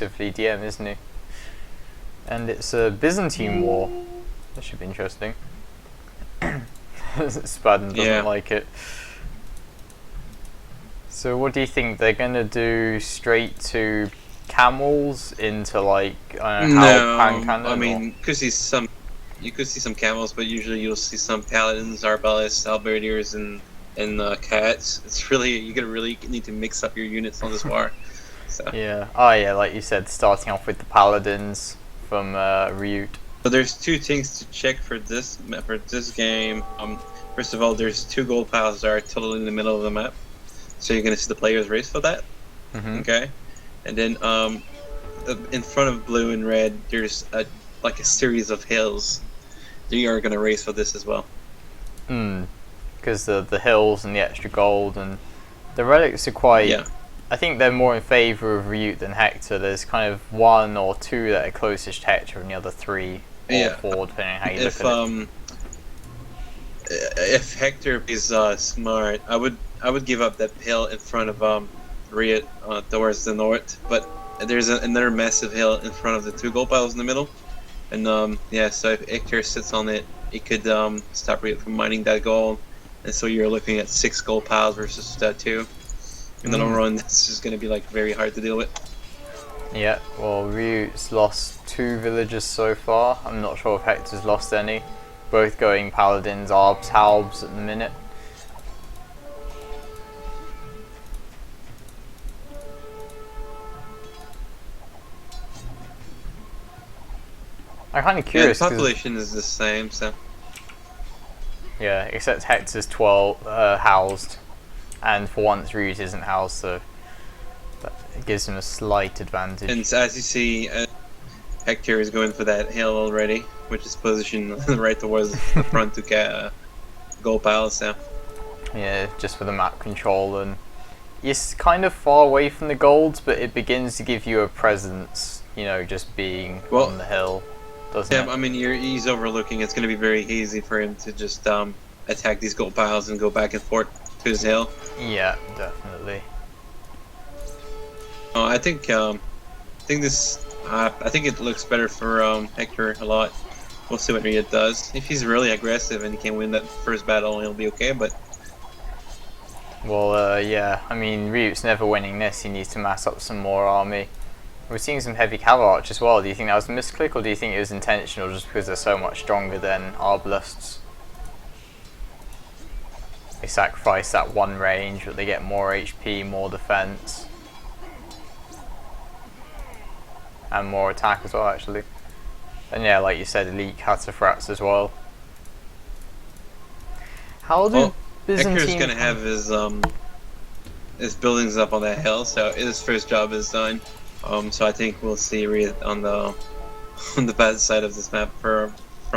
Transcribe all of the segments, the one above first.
DM, isn't he? And it's a Byzantine war. That should be interesting. Spadden doesn't like it. So what do you think they're gonna do? Straight to camels into like I mean, you could see some camels, but usually you'll see some paladins, arbalists, halberdiers, and cats. It's really you really need to mix up your units on this war. So. Yeah. Oh yeah, like you said, starting off with the paladins from RiuT. So there's two things to check for this game. First of all, there's two gold piles that are totally in the middle of the map, so you're gonna see the players race for that. Okay, and then in front of blue and red, there's a series of hills. You are gonna race for this as well. Because the hills and the extra gold and the relics are quite. Yeah. I think they're more in favour of RiuT than Hector. There's kind of one or two that are closest to Hector, and the other three or four, depending on how you look at it. If Hector is smart, I would give up that hill in front of RiuT towards the north. But there's another massive hill in front of the two gold piles in the middle, and so if Hector sits on it, it could stop RiuT from mining that gold, and so you're looking at 6 gold piles versus 2. In the long run, that's just going to be like very hard to deal with. Yeah, well, RiuT's lost 2 villagers so far. I'm not sure if Hector's lost any. Both going paladins, arbs, halbs at the minute. I'm kind of curious. Yeah, the population is the same, so. Yeah, except Hector's 12 housed. And for once, RiuT isn't housed, so that gives him a slight advantage. And as you see, Hector is going for that hill already, which is positioned right towards the front to get gold piles. So. Yeah, just for the map control, and it's kind of far away from the golds, but it begins to give you a presence. You know, just being on the hill, doesn't it? Yeah, I mean, he's overlooking. It's going to be very easy for him to just attack these gold piles and go back and forth to his hill. Yeah, definitely. I think it looks better for Hector a lot. We'll see what RiuT does. If he's really aggressive and he can win that first battle, he'll be okay. But yeah. I mean, RiuT's never winning this. He needs to mass up some more army. We're seeing some heavy cavalry arch as well. Do you think that was a misclick, or do you think it was intentional, just because they're so much stronger than arbalists? They sacrifice that one range, but they get more HP, more defense, and more attack as well, actually. And yeah, like you said, elite cataphracts as well. How do Byzantine... Hector's gonna have his buildings up on that hill, so his first job is done. So I think we'll see RiuT on the bad side of this map from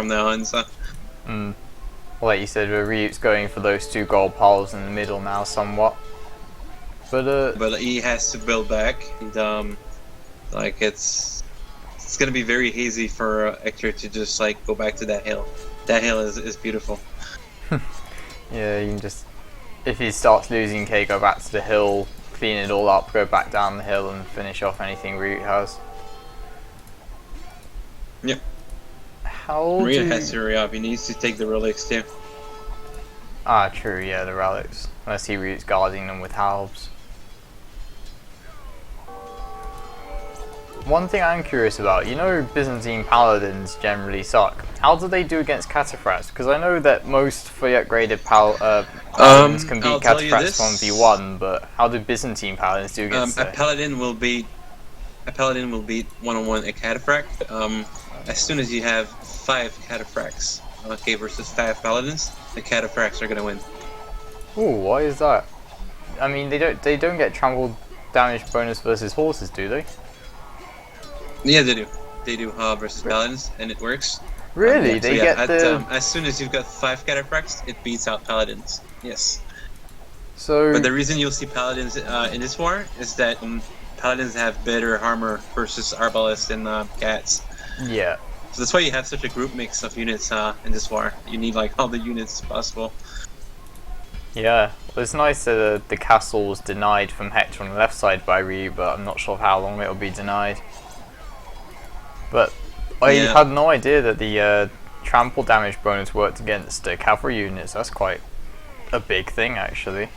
now on. So. Well, like you said, RiuT's going for those 2 gold piles in the middle now, somewhat. But he has to build back, and it's gonna be very easy for Hector to just go back to that hill. That hill is beautiful. Yeah, you can just, if he starts losing K, go back to the hill, clean it all up, go back down the hill, and finish off anything RiuT has. Yep. RiuT has to hurry up. He needs to take the relics too. Ah, true. Yeah, the relics. Unless he RiuT's guarding them with halbs. One thing I'm curious about, you know, Byzantine paladins generally suck. How do they do against cataphracts? Because I know that most fully upgraded paladins can beat cataphracts 1v1, but how do Byzantine paladins do against a paladin will beat one-on-one a cataphract. As soon as you have 5 cataphracts, versus 5 paladins, the cataphracts are gonna win. Ooh, why is that? I mean, they don't get trampled damage bonus versus horses, do they? Yeah, they do. They do versus paladins, and it works. Really? They get the... as soon as you've got 5 cataphracts, it beats out paladins. Yes. So... But the reason you'll see paladins in this war is that paladins have better armor versus arbalists and cats. Yeah. So that's why you have such a group mix of units in this war. You need all the units possible. Yeah, well, it's nice that the castle was denied from Hector on the left side by RiuT, but I'm not sure how long it'll be denied. But I had no idea that the trample damage bonus worked against cavalry units. That's quite a big thing, actually.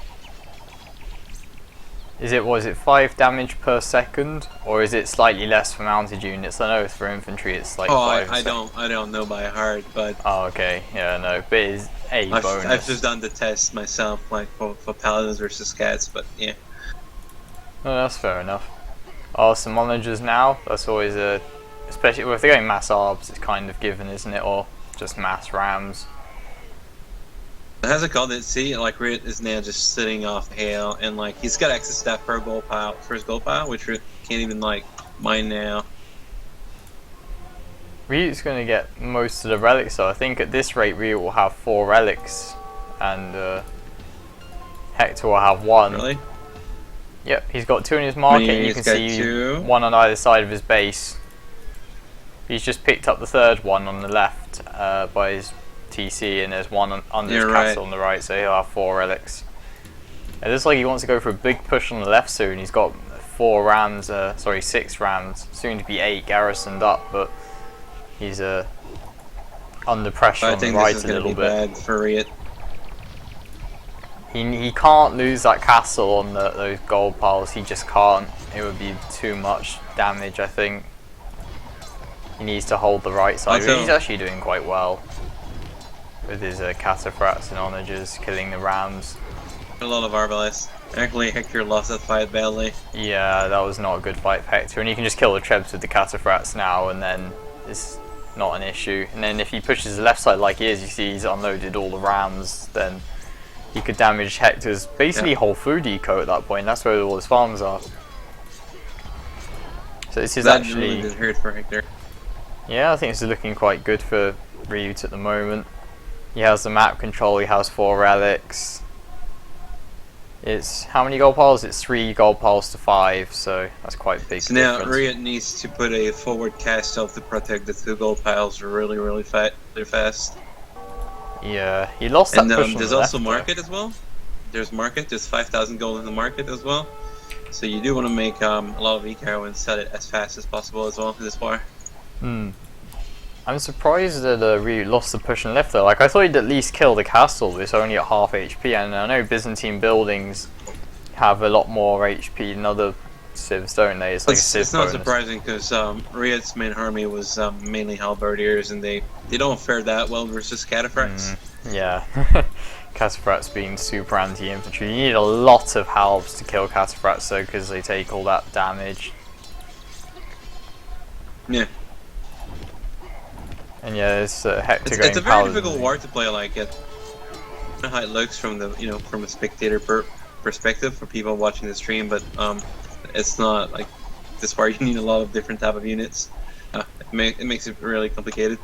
Was it 5 damage per second, or is it slightly less for mounted units? I know for infantry it's like 5. I don't know by heart, but oh, okay, yeah, no, but it is a bonus. I've just done the test myself, like for paladins versus cats, but yeah. No, that's fair enough. Oh, some onagers now. That's always a, especially if they're going mass arbs, it's kind of given, isn't it, or just mass rams. How's it called? See, like RiuT is now just sitting off the hill, and like he's got access to that first gold pile, which RiuT can't even like mine now. RiuT's going to get most of the relics, so I think at this rate RiuT will have 4 relics, and Hector will have 1. Really? Yep, he's got 2 in his market, and you can see 2. 1 on either side of his base. He's just picked up the 3rd one on the left by his TC, and there's 1 under his castle on the right, so he'll have 4 relics. It looks like he wants to go for a big push on the left soon. He's got 6 rams, soon to be 8 garrisoned up, but he's under pressure on the right a little bit. Bad for RiuT. He can't lose that castle on those gold piles. He just can't. It would be too much damage, I think. He needs to hold the right side. He's actually doing quite well with his cataphracts and onagers killing the rams. A lot of RBLS. Actually, Hector lost that fight badly. Yeah, that was not a good fight for Hector. And you can just kill the trebs with the cataphracts now, and then it's not an issue. And then if he pushes the left side like he is, you see he's unloaded all the rams, then he could damage Hector's basically whole food depot at that point. That's where all his farms are. So this is actually really did hurt for Hector. Yeah, I think this is looking quite good for RiuT at the moment. He has the map control, he has 4 relics. It's how many gold piles? It's 3 gold piles to 5, so that's quite a big So now difference. RiuT needs to put a forward cast off to protect the 2 gold piles really fast. Yeah, he lost that push on there's the also left, market as well. There's 5,000 gold in the market as well. So you do want to make a lot of eco and sell it as fast as possible as well this far. I'm surprised that RiuT lost the push on the left though. Like I thought he'd at least kill the castle, but it's only at half HP, and I know Byzantine buildings have a lot more HP than other civs, don't they? It's like it's not surprising because RiuT's main army was mainly halberdiers, and they don't fare that well versus cataphracts. Yeah, cataphracts being super anti-infantry. You need a lot of halbs to kill cataphracts though, because they take all that damage. Yeah. And yeah, it's Hector going It's a very difficult war to play like it. I don't know how it looks from the from a spectator perspective for people watching the stream, but it's not like this war. You need a lot of different type of units. It makes it really complicated.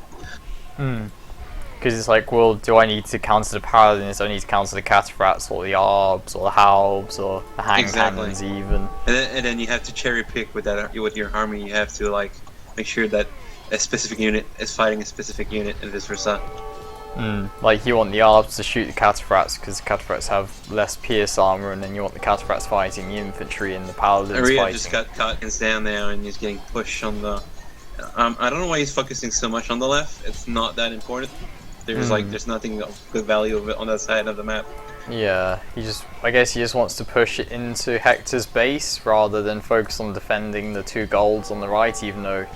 Because it's like, well, do I need to counter the paladins? Do I need to counter the cataphracts, or the arbs, or the halbs, or the hang cannons even? And then you have to cherry pick with your army. You have to like make sure that a specific unit is fighting a specific unit, and vice versa. Like you want the arbs to shoot the cataphracts because the cataphracts have less pierce armor, and then you want the cataphracts fighting the infantry and the paladins fighting. Just got caught down now, and he's getting pushed on the. I don't know why he's focusing so much on the left. It's not that important. There's nothing of good value of it on that side of the map. Yeah, I guess he just wants to push it into Hector's base rather than focus on defending the 2 golds on the right, even though,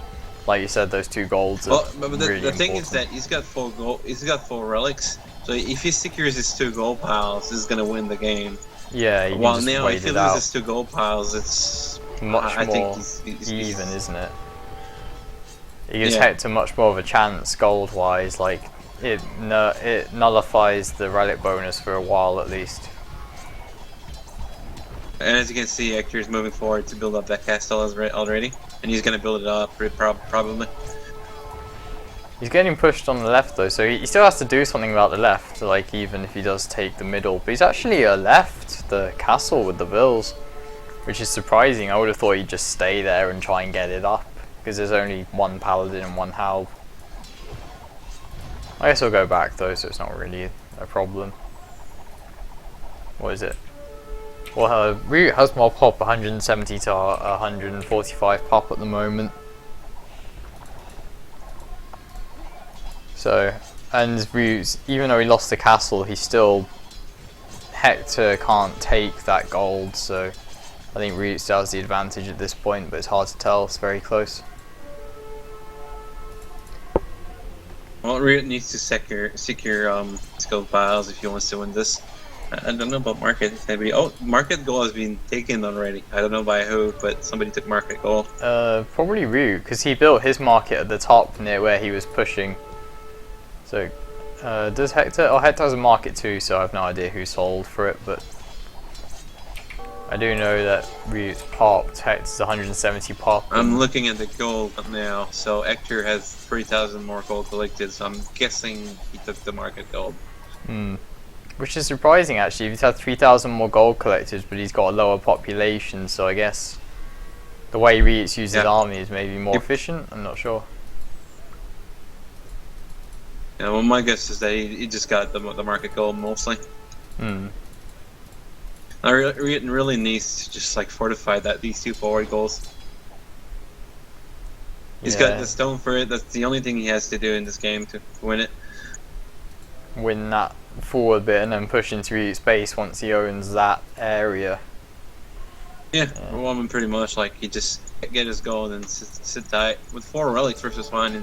like you said, those 2 golds are really the thing important. is that he's got 4 gold. He's got 4 relics. So if he secures his 2 gold piles, he's gonna win the game. Yeah. You Well, just now wait if he it out. loses 2 gold piles, it's Much I more think he's even, isn't it? It gives Hector much more of a chance gold-wise. Like it nullifies the relic bonus for a while at least. And as you can see, Hector is moving forward to build up that castle already, and he's gonna build it up probably. He's getting pushed on the left though, so he still has to do something about the left, like even if he does take the middle. But he's actually left the castle with the bills, which is surprising. I would have thought he'd just stay there and try and get it up, because there's only 1 paladin and 1 halb. I guess I'll go back though, so it's not really a problem. what is it? Well, RiuT has more pop, 170 to 145 pop at the moment. So, and RiuT, even though he lost the castle, he still, Hector can't take that gold, so I think RiuT still has the advantage at this point, but it's hard to tell, it's very close. Well, RiuT needs to secure skill piles if he wants to win this. I don't know about market. Maybe market goal has been taken already. I don't know by who, but somebody took market goal. Probably RiuT, because he built his market at the top near where he was pushing. So, does Hector? Oh, Hector has a market too, so I have no idea who sold for it, but I do know that RiuT's popped. Hector's 170 pop. I'm looking at the gold now, so Hector has 3,000 more gold collected, so I'm guessing he took the market gold. Which is surprising actually. He's had 3,000 more gold collected, but he's got a lower population, so I guess the way RiuT uses his army is maybe more efficient. I'm not sure. Yeah, well, my guess is that he just got the market gold mostly. Now, RiuT really needs to just like fortify these two forward goals. He's got the stone for it. That's the only thing he has to do in this game to win it. Win that forward bit and then push into RiuT's base once he owns that area. Yeah, well, I mean, pretty much like he just get his gold and sit tight with 4 relics versus 1.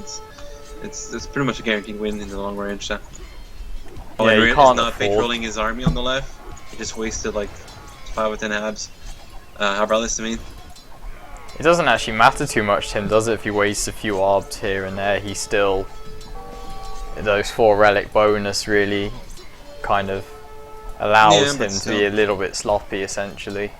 It's pretty much a guaranteed win in the long range. So. Yeah, RiuT you can't is not patrolling his army on the left. He just wasted like 5 or 10 Habralists, I mean. It doesn't actually matter too much to him, does it? If he wastes a few orbs here and there, he still, those 4 relic bonus really kind of allows him to be a little bit sloppy, essentially.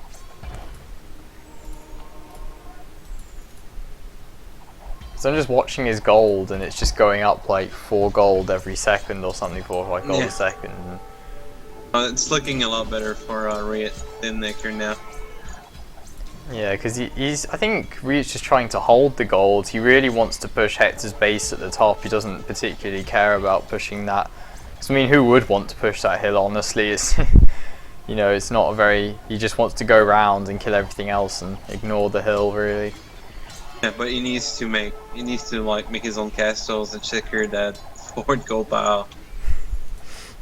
So I'm just watching his gold, and it's just going up like 4 gold every second or something, 4 or 5 gold a second. It's looking a lot better for RiuT than Hector now. Yeah, because I think RiuT's just trying to hold the gold. He really wants to push Hector's base at the top. He doesn't particularly care about pushing that. Because I mean, who would want to push that hill? Honestly, it's you know, it's not a very. He just wants to go around and kill everything else and ignore the hill, really. Yeah, but he needs to make his own castles and secure that forward gold pile.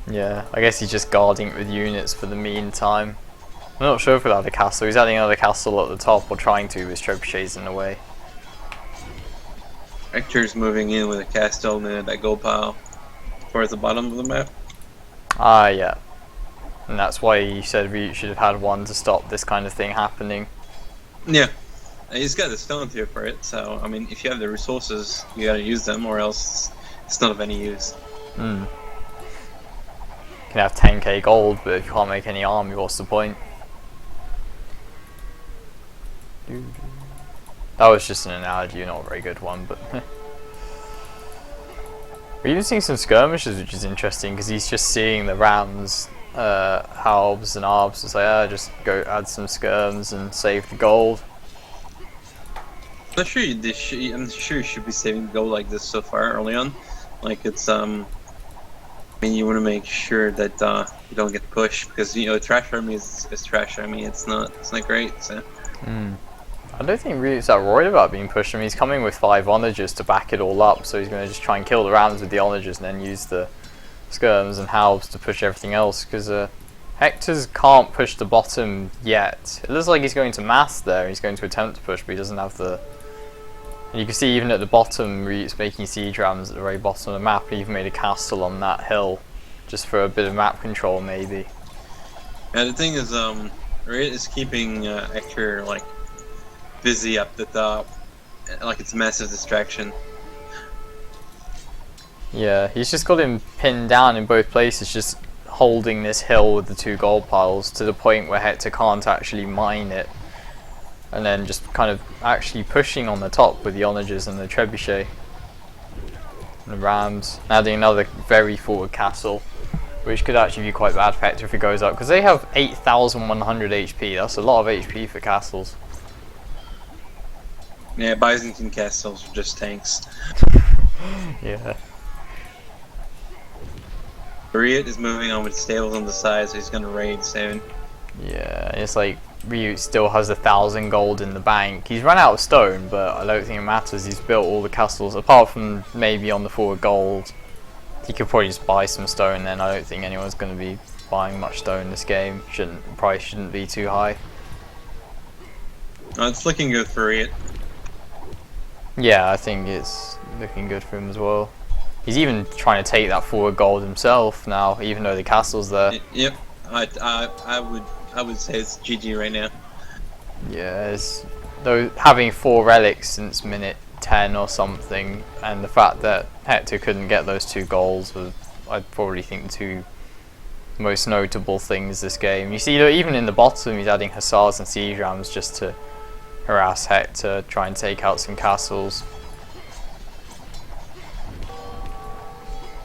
Yeah, I guess he's just guarding it with units for the meantime. I'm not sure if he'll add a castle. He's adding another castle at the top, or trying to, with trebuchets in the way. Hector's moving in with a castle near that gold pile towards the bottom of the map. Ah, yeah. And that's why you said RiuT should have had one to stop this kind of thing happening. Yeah. He's got the stone here for it, so I mean, if you have the resources, you gotta use them, or else it's not of any use. You can have 10k gold, but if you can't make any army, what's the point? That was just an analogy, not a very good one, but we're even seeing some skirmishes, which is interesting, because he's just seeing the rams, halbs and arbs, and say, just go add some skirms and save the gold. I'm sure you should be saving gold like this so far early on. Like it's I mean, you want to make sure that you don't get pushed, because you know trash army is trash army. It's not great. So. I don't think RiuT's that worried about being pushed. I mean, he's coming with 5 onagers to back it all up, so he's going to just try and kill the rams with the onagers and then use the skirms and halbs to push everything else. Because Hector's can't push the bottom yet. It looks like he's going to mass there. He's going to attempt to push, but he doesn't have the. And you can see even at the bottom, RiuT's making siege rams at the very bottom of the map. He even made a castle on that hill, just for a bit of map control, maybe. Yeah, the thing is, RiuT is keeping Hector like busy up the top, like it's a massive distraction. Yeah, he's just got him pinned down in both places, just holding this hill with the 2 gold piles to the point where Hector can't actually mine it. And then just kind of actually pushing on the top with the onagers and the trebuchet. And the rams. Adding another very forward castle, which could actually be quite bad for Hector if it goes up. Because they have 8,100 HP, that's a lot of HP for castles. Yeah, Byzantine castles are just tanks. Yeah. RiuT is moving on with stables on the side, so he's gonna raid soon. Yeah, it's like RiuT still has 1,000 gold in the bank. He's run out of stone, but I don't think it matters. He's built all the castles, apart from maybe on the forward gold. He could probably just buy some stone then. I don't think anyone's going to be buying much stone this game. Price shouldn't be too high. It's looking good for RiuT. Yeah, I think it's looking good for him as well. He's even trying to take that forward gold himself now, even though the castle's there. Yep, I would say it's GG right now. Yeah, though having 4 relics since minute 10 or something, and the fact that Hector couldn't get those 2 goals was, I'd probably think, the 2 most notable things this game. You see, even in the bottom, he's adding hussars and siege rams just to harass Hector, try and take out some castles.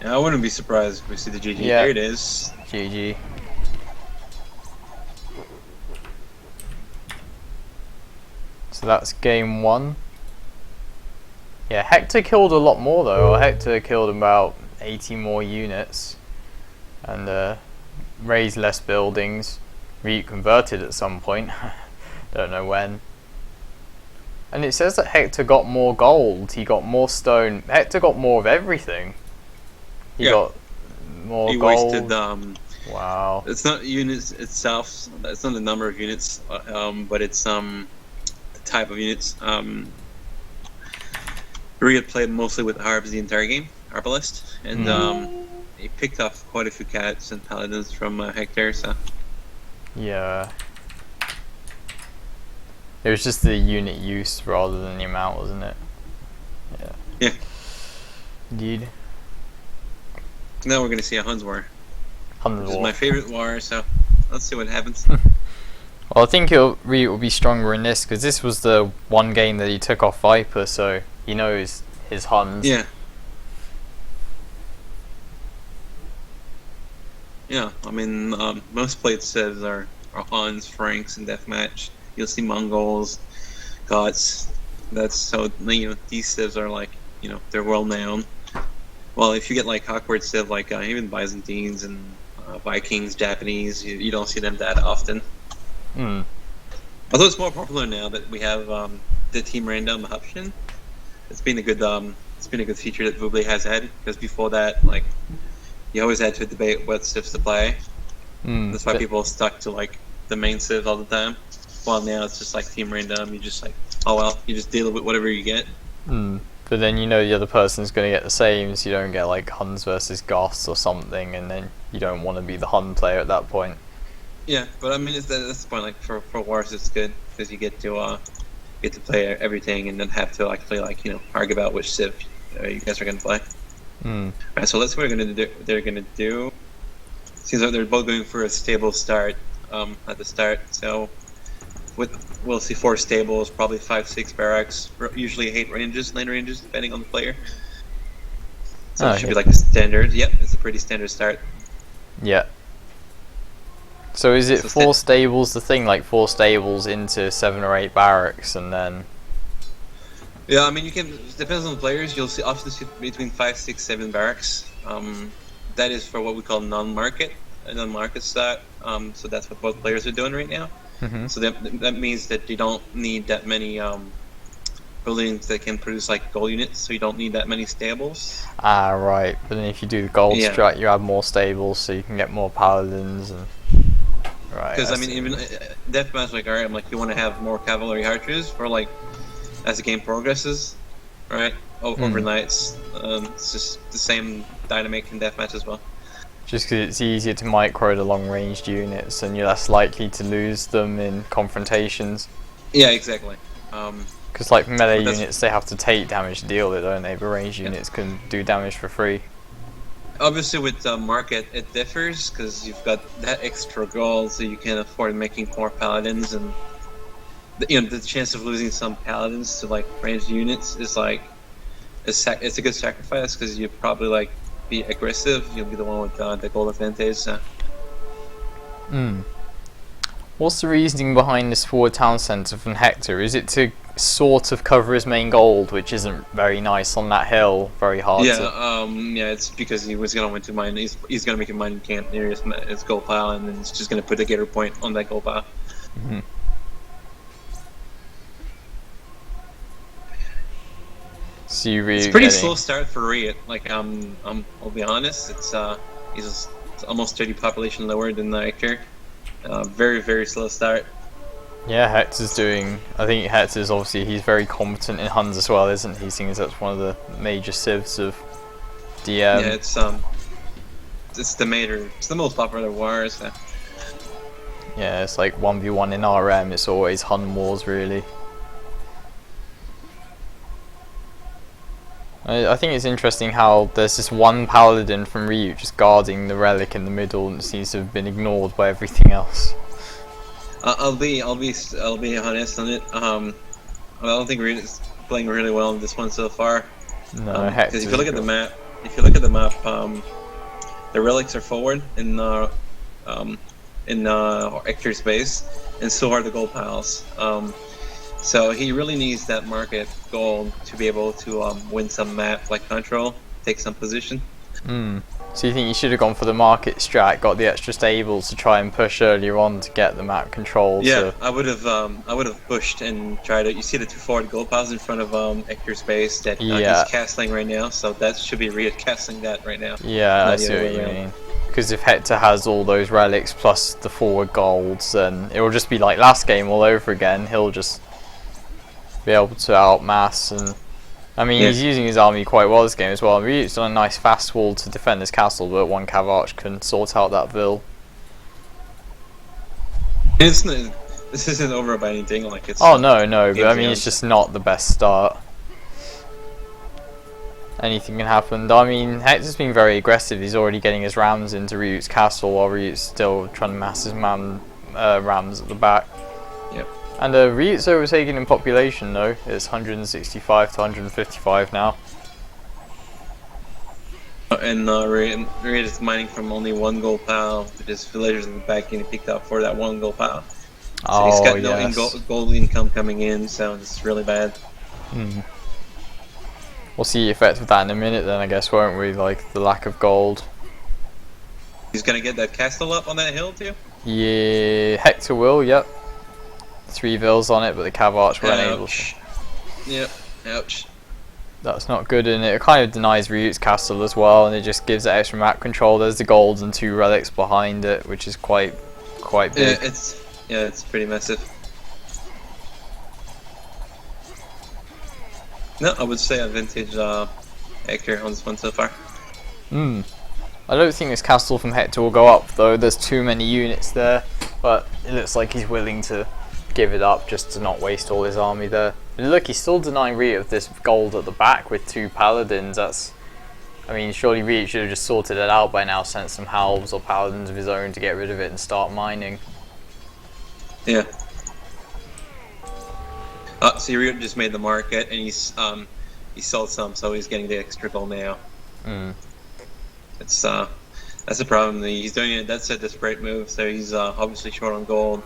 Yeah, I wouldn't be surprised if we see the GG. Yeah. There it is. GG. So that's game 1. Yeah, Hector killed a lot more though. Hector killed about 80 more units and raised less buildings. RiuT converted at some point. Don't know when. And it says that Hector got more gold. He got more stone. Hector got more of everything. He got more he gold. Wasted, wow. It's not units itself. It's not the number of units, but it's the type of units. RiuT played mostly with Harbs the entire game, Arbalest, and he picked off quite a few cats and paladins from Hector. So yeah, it was just the unit use rather than the amount, wasn't it? Yeah. Yeah. Indeed. Now we're gonna see a Huns War. Huns War. This is my favorite war, so let's see what happens. Well, I think RiuT will be stronger in this because this was the one game that he took off Viper, so he knows his Huns. Yeah. Yeah, I mean, most played civs are Huns, Franks, and Deathmatch. You'll see Mongols, Goths. That's so, you know, these civs are like, you know, they're well known. Well, if you get like awkward civ, like even Byzantines and Vikings, Japanese, you don't see them that often. Mm. Although it's more popular now that we have the team random option. It's been a good feature that Vuble has had, because before that, like, you always had to debate what civs to play. That's why people stuck to like the main civ all the time. While now it's just like team random. You just like, oh well, you just deal with whatever you get. But then you know the other person's going to get the same, so you don't get like Huns versus Goths or something, and then you don't want to be the Hun player at that point. Yeah, but I mean, that's the point. Like for wars, it's good because you get to play everything and then have to actually like, you know, argue about which civ you guys are going to play. Alright, so let's see what they're going to do. Seems like they're both going for a stable start at the start. So we'll see 4 stables, probably 5-6 barracks, usually 8 lane ranges, depending on the player. So it should be like a standard. Yep, it's a pretty standard start. Yeah. So is it 4 stables the thing, like 4 stables into 7 or 8 barracks, and then? Yeah, I mean, you can. It depends on the players. You'll often see between 5, 6, 7 barracks. That is for what we call non-market start. So that's what both players are doing right now. So that means that you don't need that many buildings that can produce like gold units. So you don't need that many stables. Ah, right. But then if you do the gold strat, you add more stables, so you can get more paladins and. Right. Because I mean, even deathmatch, like, alright, like you want to have more cavalry archers for like as the game progresses, right? Overnights, it's just the same dynamic in deathmatch as well. Just because it's easier to micro the long-ranged units, and you're less likely to lose them in confrontations. Yeah, exactly. Because like melee units, they have to take damage to deal with it, don't they? But ranged units can do damage for free. Obviously, with market, it differs because you've got that extra gold, so you can afford making more paladins, and the chance of losing some paladins to like ranged units is like it's a good sacrifice because you probably like be aggressive. You'll be the one with the gold advantage. So. What's the reasoning behind this forward town centre from Hector? Is it to sort of cover his main gold, which isn't very nice on that hill. Very hard. Yeah, yeah, it's because he was gonna went to mine. He's gonna make a mining camp near his gold pile, and then he's just gonna put a gator point on that gold pile. Mm-hmm. So it's pretty slow start for RiuT. Like I'll be honest, he's almost 30 population lower than the Hector. Very slow start. Yeah, Hector's doing. I think Hector's obviously he's very competent in Huns as well, isn't he? Seeing as that's one of the major civs of DM. Yeah, it's the most popular war. So. Yeah, it's like 1v1 in RM. It's always Hun wars really. I think it's interesting how there's this one paladin from RiuT just guarding the relic in the middle, and it seems to have been ignored by everything else. I'll be honest on it. I don't think RiuT is playing really well in this one so far. No, because if you look at the map, the relics are forward in Hector's base, and so are the gold piles. So he really needs that market gold to be able to win some map like control, take some position. So you think you should have gone for the market strat, got the extra stables to try and push earlier on to get the map control? Yeah, I would have pushed and tried it. You see the 2 forward gold piles in front of Hector's base that he's castling right now, so that should be RiuT casting that right now. Yeah, I see what you mean. Because if Hector has all those relics plus the forward golds, then it will just be like last game all over again. He'll just be able to outmass, and I mean he's using his army quite well this game as well. RiuT's done a nice fast wall to defend this castle, but one Cav Arch can sort out that Vil. This isn't over by anything, like it's. Oh no, but I mean it's just not the best start. Anything can happen. I mean Hector's been very aggressive. He's already getting his rams into RiuT's castle while RiuT's still trying to mass his rams at the back. Yep. And RiuT's overtaken in population though. It's 165 to 155 now. And RiuT is mining from only 1 gold pile, with his villagers in the back getting picked up for that 1 gold pile. So he's got no gold income coming in, so it's really bad. We'll see the effect of that in a minute then, I guess, won't we? Like the lack of gold. He's gonna get that castle up on that hill too? Yeah, Hector will, yep. 3 Vils on it, but the Cav Arch weren't able to. Yep, ouch. That's not good, and it kind of denies RiuT's castle as well, and it just gives it extra map control. There's the golds and 2 relics behind it, which is quite big. Yeah, it's pretty massive. No, I would say a vintage Hector on this one so far. I don't think this castle from Hector will go up though. There's too many units there, but it looks like he's willing to give it up just to not waste all his army there. But look, he's still denying RiuT of this gold at the back with 2 paladins. I mean, surely RiuT should have just sorted it out by now, sent some halves or paladins of his own to get rid of it and start mining. Yeah. See, RiuT just made the market, and he sold some, so he's getting the extra gold now. That's the problem. He's doing it. That's a desperate move. So he's obviously short on gold,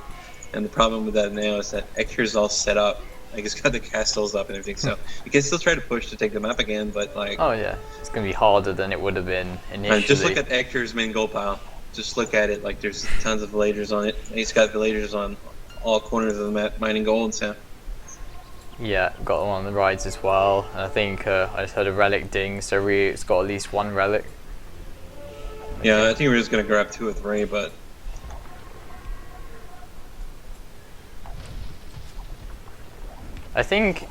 and the problem with that now is that Hector's all set up. Like he's got the castles up and everything. So you can still try to push to take the map again, but like. Oh yeah, it's gonna be harder than it would have been initially. Just look at Hector's main gold pile. Just look at it. Like there's tons of villagers on it. He's got villagers on all corners of the map mining gold. So. Yeah, got them on the rides as well. And I think I just heard a relic ding, so RiuT's got at least 1 relic. Yeah, I think we're just gonna grab 2 or 3, but I think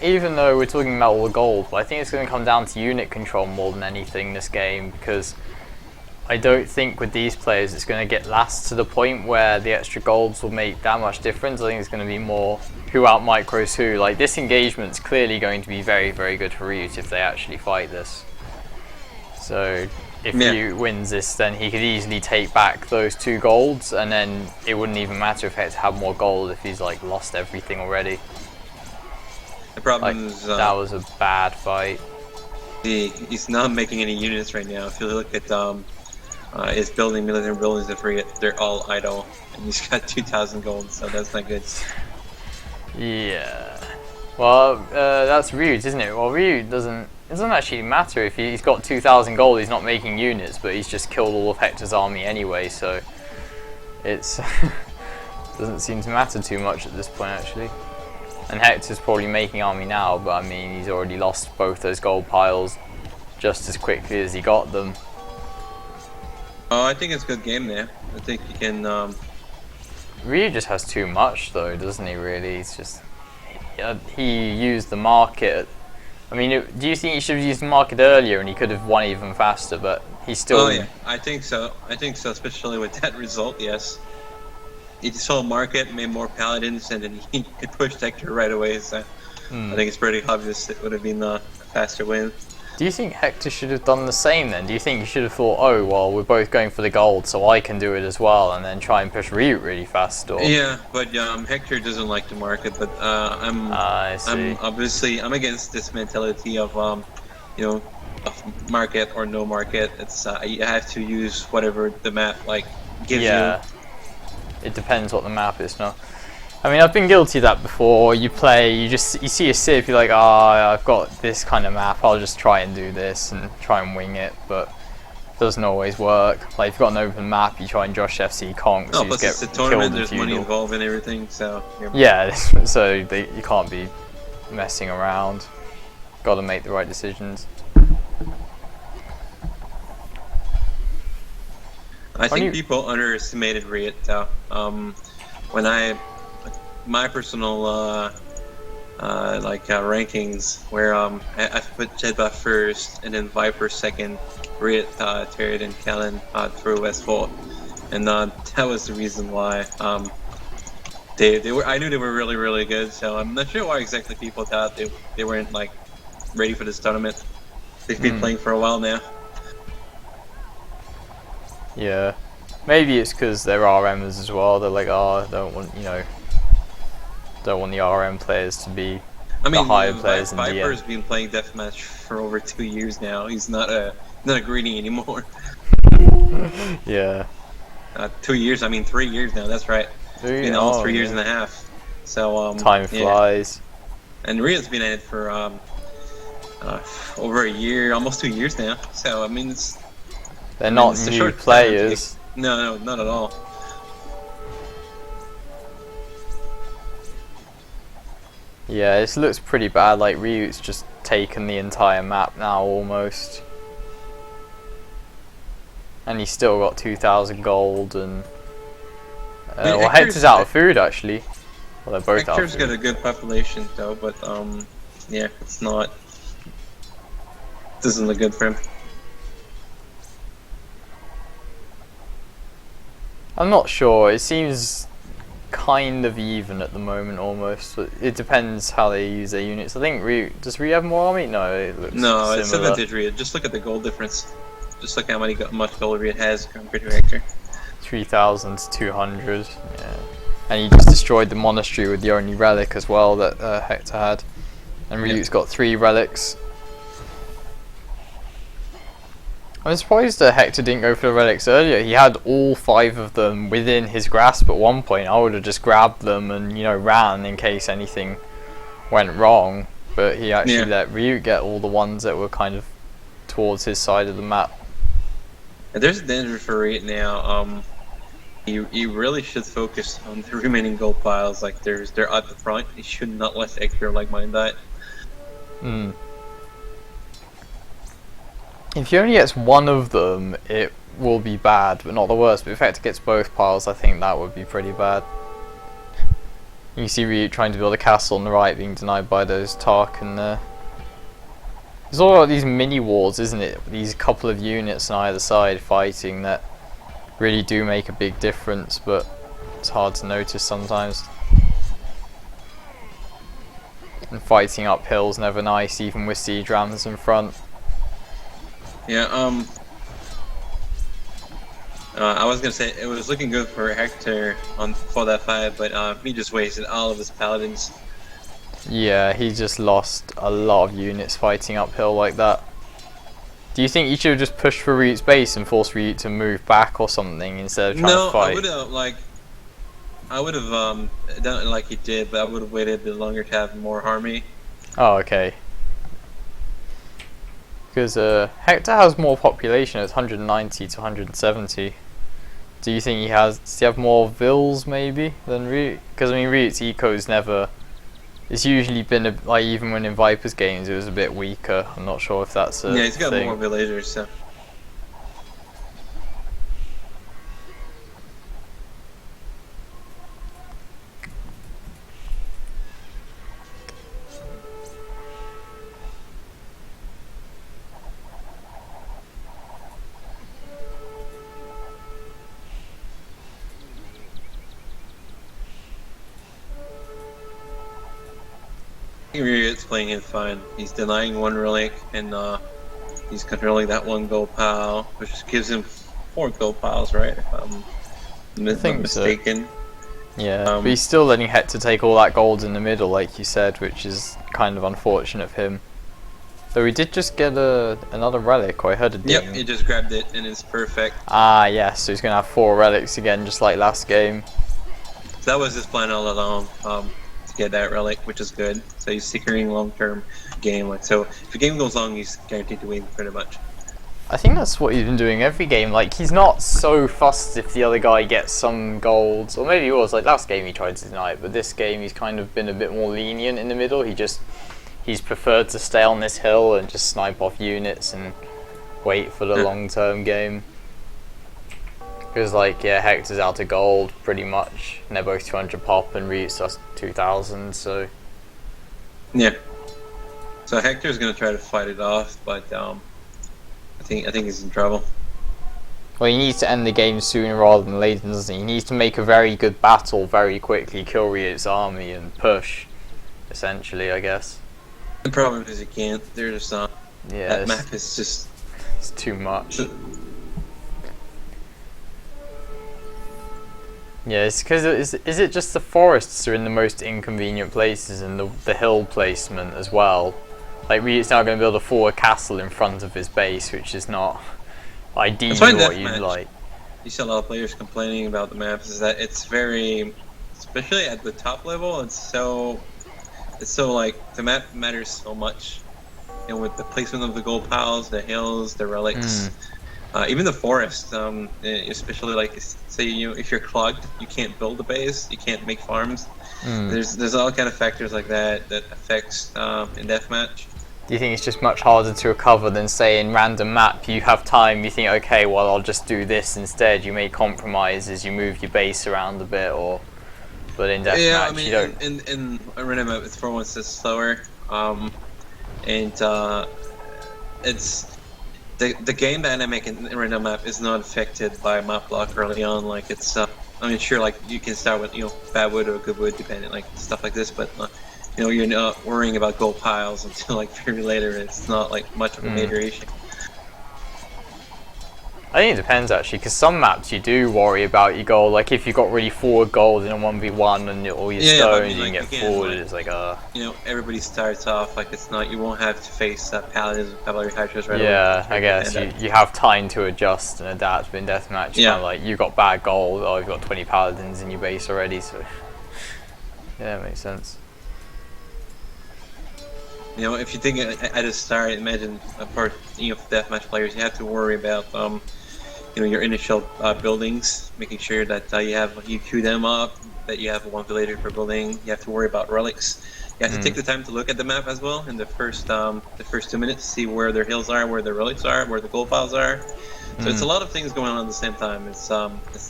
even though we're talking about all the gold, but I think it's going to come down to unit control more than anything this game, because I don't think with these players it's going to get last to the point where the extra golds will make that much difference. I think it's going to be more who out micros who. Like this engagement's clearly going to be very, very good for RiuT if they actually fight this. So if RiuT wins this, then he could easily take back those 2 golds, and then it wouldn't even matter if Hector had more gold if he's like lost everything already. The problem is that was a bad fight. He's not making any units right now. If you look at his military buildings of RiuT, they're all idle, and he's got 2,000 gold, so that's not good. Yeah. Well, that's RiuT, isn't it? Well, RiuT doesn't. It doesn't actually matter if he's got 2,000 gold. He's not making units, but he's just killed all of Hector's army anyway. So it's doesn't seem to matter too much at this point, actually. And Hector's probably making army now, but I mean, he's already lost both those gold piles just as quickly as he got them. Oh, I think it's a good game there. I think you can. RiuT just has too much, though, doesn't he? Really, he's just. He used the market. I mean, do you think he should have used the market earlier and he could have won even faster? But he's still. Oh yeah, I think so. I think so, especially with that result. Yes. He saw market, made more paladins, and then he could push Hector right away. So I think it's pretty obvious it would have been a faster win. Do you think Hector should have done the same then? Do you think he should have thought, oh well, we're both going for the gold, so I can do it as well, and then try and push RiuT really fast? Or yeah, but Hector doesn't like the market. But I'm obviously I'm against this mentality of you know, of market or no market. It's you have to use whatever the map like gives you. It depends what the map is now. I mean, I've been guilty of that before. You play, you see a civ, you're like, I've got this kind of map, I'll just try and do this and try and wing it, but it doesn't always work. Like, if you've got an open map, you try and Josh FC Conks, no, you but just it's get a tournament, killed there's money involved in everything, so... Yeah, so you can't be messing around. Got to make the right decisions. I think people underestimated RiuT though. When my personal rankings where I put Jedbuff first and then Viper second, RiuT third, and Kellen through West fourth, and that was the reason why they were. I knew they were really good. So I'm not sure why exactly people thought they weren't like ready for this tournament. They've been playing for a while now. Yeah, maybe it's because they're RMs as well. They're like, I don't want the RM players to be the higher players in DM. Viper's been playing deathmatch for over 2 years now. He's not a greenie anymore. Yeah. 2 years. I mean 3 years now. That's right. Almost 3 years and a half. So time flies. And RiuT's been at it for over a year, almost 2 years now. So I mean it's. They're not new players. No, not at all. Yeah, this looks pretty bad. Like RiuT's just taken the entire map now, almost, and he's still got 2,000 gold. And well, Hector's out of food actually. Well, they're both out of food. Hector's got a good population though, but yeah, it's not. This isn't look good for him. I'm not sure. It seems kind of even at the moment, almost. It depends how they use their units. I think does RiuT have more army? No, it looks similar. It's advantage RiuT. Just look at the gold difference. Just look how much gold RiuT has compared to Hector. 3,200. Yeah, and he just destroyed the monastery with the only relic as well that Hector had. And RiuT's got 3 relics. I'm surprised that Hector didn't go for the relics earlier. He had all 5 of them within his grasp at one point. I would have just grabbed them and, ran in case anything went wrong. But he actually let RiuT get all the ones that were kind of towards his side of the map. And there's a danger for RiuT now. He really should focus on the remaining gold piles. Like they're at the front. He should not let Hector mine that. If he only gets one of them, it will be bad, but not the worst. But if Hector gets both piles, I think that would be pretty bad. You see RiuT trying to build a castle on the right, being denied by those Tarkin there. There's all about these mini wars, isn't it? These couple of units on either side fighting that really do make a big difference, but it's hard to notice sometimes. And fighting uphill's never nice, even with siege rams in front. Yeah, I was gonna say it was looking good for Hector for that fight, but he just wasted all of his paladins. Yeah, he just lost a lot of units fighting uphill like that. Do you think you should have just pushed for RiuT's base and forced RiuT to move back or something instead of trying to fight? No, I would have I would have done it like he did, but I would have waited a bit longer to have more army. Oh, okay. Because Hector has more population, it's 190 to 170. Do you think he has? Does he have more vills maybe than RiuT? Because I mean, RiuT's eco's never. It's usually been like even when in Viper's games it was a bit weaker. I'm not sure if that's a yeah, he's got thing. more villagers. So. RiuT's playing it fine. He's denying one relic and he's controlling that one gold pile, which gives him 4 gold piles, right? If I'm not mistaken. So. Yeah, but he's still letting Hector take all that gold in the middle, like you said, which is kind of unfortunate for him. Though we did just get another relic, or I heard a ding. Yep, he just grabbed it and it's perfect. Ah, yes, so he's going to have 4 relics again, just like last game. So that was his plan all along, to get that relic, which is good. So he's securing long-term game. Like, so if the game goes long, he's guaranteed to win pretty much. I think that's what he's been doing every game. Like, he's not so fussed if the other guy gets some golds, or maybe he was. Like last game he tried to deny it, but this game he's kind of been a bit more lenient in the middle. He's preferred to stay on this hill and just snipe off units and wait for the long-term game. Because like, yeah, Hector's out of gold pretty much, and they're both 200 pop, and RiuT's 2,000. So yeah. So Hector's gonna try to fight it off, but I think he's in trouble. Well, he needs to end the game sooner rather than later, doesn't he? He needs to make a very good battle very quickly, kill RiuT's army, and push. Essentially, I guess. The problem is he can't. They're just not. Yeah, that map is just. It's too much. Yeah, it's because is it just the forests are in the most inconvenient places and the hill placement as well? Like RiuT's now going to build a forward castle in front of his base, which is not ideally what you'd like. You see a lot of players complaining about the maps. Is that it's very, especially at the top level, it's so like the map matters so much. You know, with the placement of the gold piles, the hills, the relics. Even the forest, especially like say if you're clogged, you can't build a base, you can't make farms. There's all kind of factors like that affects in deathmatch. Do you think it's just much harder to recover than say in random map? You have time, you think, okay, well I'll just do this instead. You make compromises, you move your base around a bit, but in deathmatch I mean, you don't. In a random map, it's for once it's slower, and it's. The game dynamic in random map is not affected by map lock early on. Like it's, I mean, sure, like you can start with bad wood or good wood, depending like stuff like this, but you're not worrying about gold piles until like very later. It's not like much of a major issue. I think it depends actually, because some maps you do worry about your gold. Like if you got really forward gold in a 1v1 and all your stones, you can get forward. It's like everybody starts off like it's not. You won't have to face paladins with cavalry hydras right away. Yeah, I guess you have time to adjust and adapt. But in deathmatch, kind of like you got bad gold, or you've got 20 paladins in your base already. So yeah, it makes sense. If you think at the start, imagine for deathmatch players, you have to worry about your initial buildings, making sure that you queue them up, that you have one villager per building. You have to worry about relics. You have to take the time to look at the map as well in the first 2 minutes, see where their hills are, where the relics are, where the gold piles are. So it's a lot of things going on at the same time. It's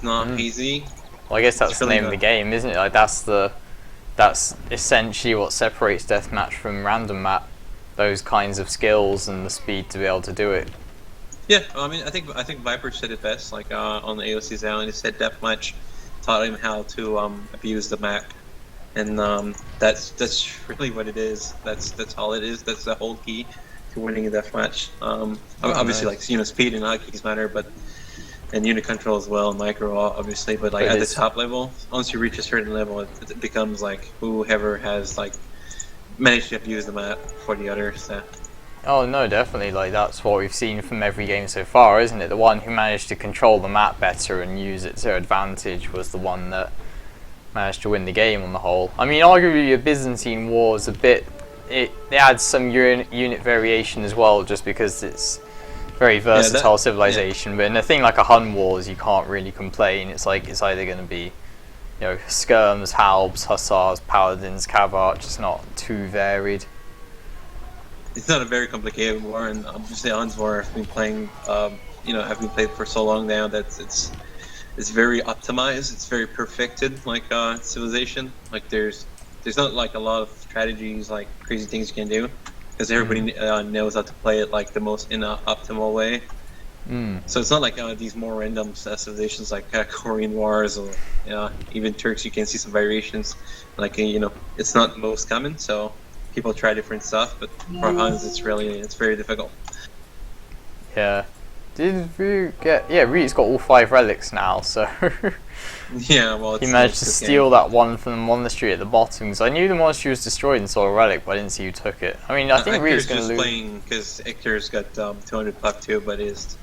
not easy. Well, I guess that's the name of the game, isn't it? Like that's essentially what separates deathmatch from random map. Those kinds of skills and the speed to be able to do it. Yeah, I mean, I think Viper said it best. Like on the AOC's island, he said deathmatch taught him how to abuse the map, and that's really what it is. That's all it is. That's the whole key to winning a deathmatch. Obviously, nice. Like speed and hotkeys matter, and unit control as well, and micro obviously. But like at the top level, once you reach a certain level, it becomes like whoever has like managed to abuse the map for the others. Oh no, definitely. Like that's what we've seen from every game so far, isn't it? The one who managed to control the map better and use it to advantage was the one that managed to win the game on the whole. I mean, arguably, a Byzantine war is a bit. It adds some unit variation as well, just because it's very versatile civilization. But in a thing like a Hun Wars, you can't really complain. It's like it's either going to be, skirms, halbs, hussars, paladins, cav arch. It's not too varied. It's not a very complicated war, and obviously Hun's War I've been playing. Have been played for so long now that it's very optimized. It's very perfected, like civilization. Like there's not like a lot of strategies, like crazy things you can do, because everybody knows how to play it like the most in an optimal way. So it's not like these more random civilizations like Korean Wars or even Turks. You can see some variations. Like it's not most common, so people try different stuff. But for Huns, it's very difficult. Yeah. Did RiuT get? Yeah, RiuT's got all 5 relics now, so. Yeah, well, he managed to steal that one from the monastery at the bottom. Because I knew the monastery was destroyed and saw a relic, but I didn't see who took it. I mean, I think RiuT's going to lose. Playing because Hector's got 200 plus 2, but this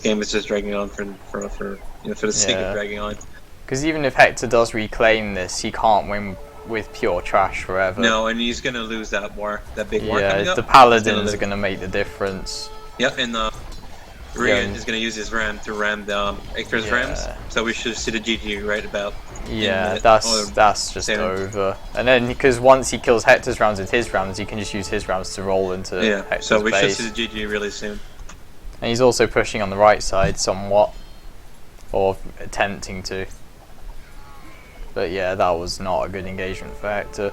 game is just dragging on for the sake of dragging on. Because even if Hector does reclaim this, he can't win with pure trash forever. No, and he's going to lose that war, that big war coming up. The paladins are going to make the difference. Yep, and RiuT is going to use his ram to ram the Hector's rams, so we should see the GG right about. Yeah, that's just over. And then because once he kills Hector's rams with his rams, he can just use his rams to roll into Hector's base. So we should see the GG really soon. And he's also pushing on the right side somewhat, or attempting to. But yeah, that was not a good engagement for Hector.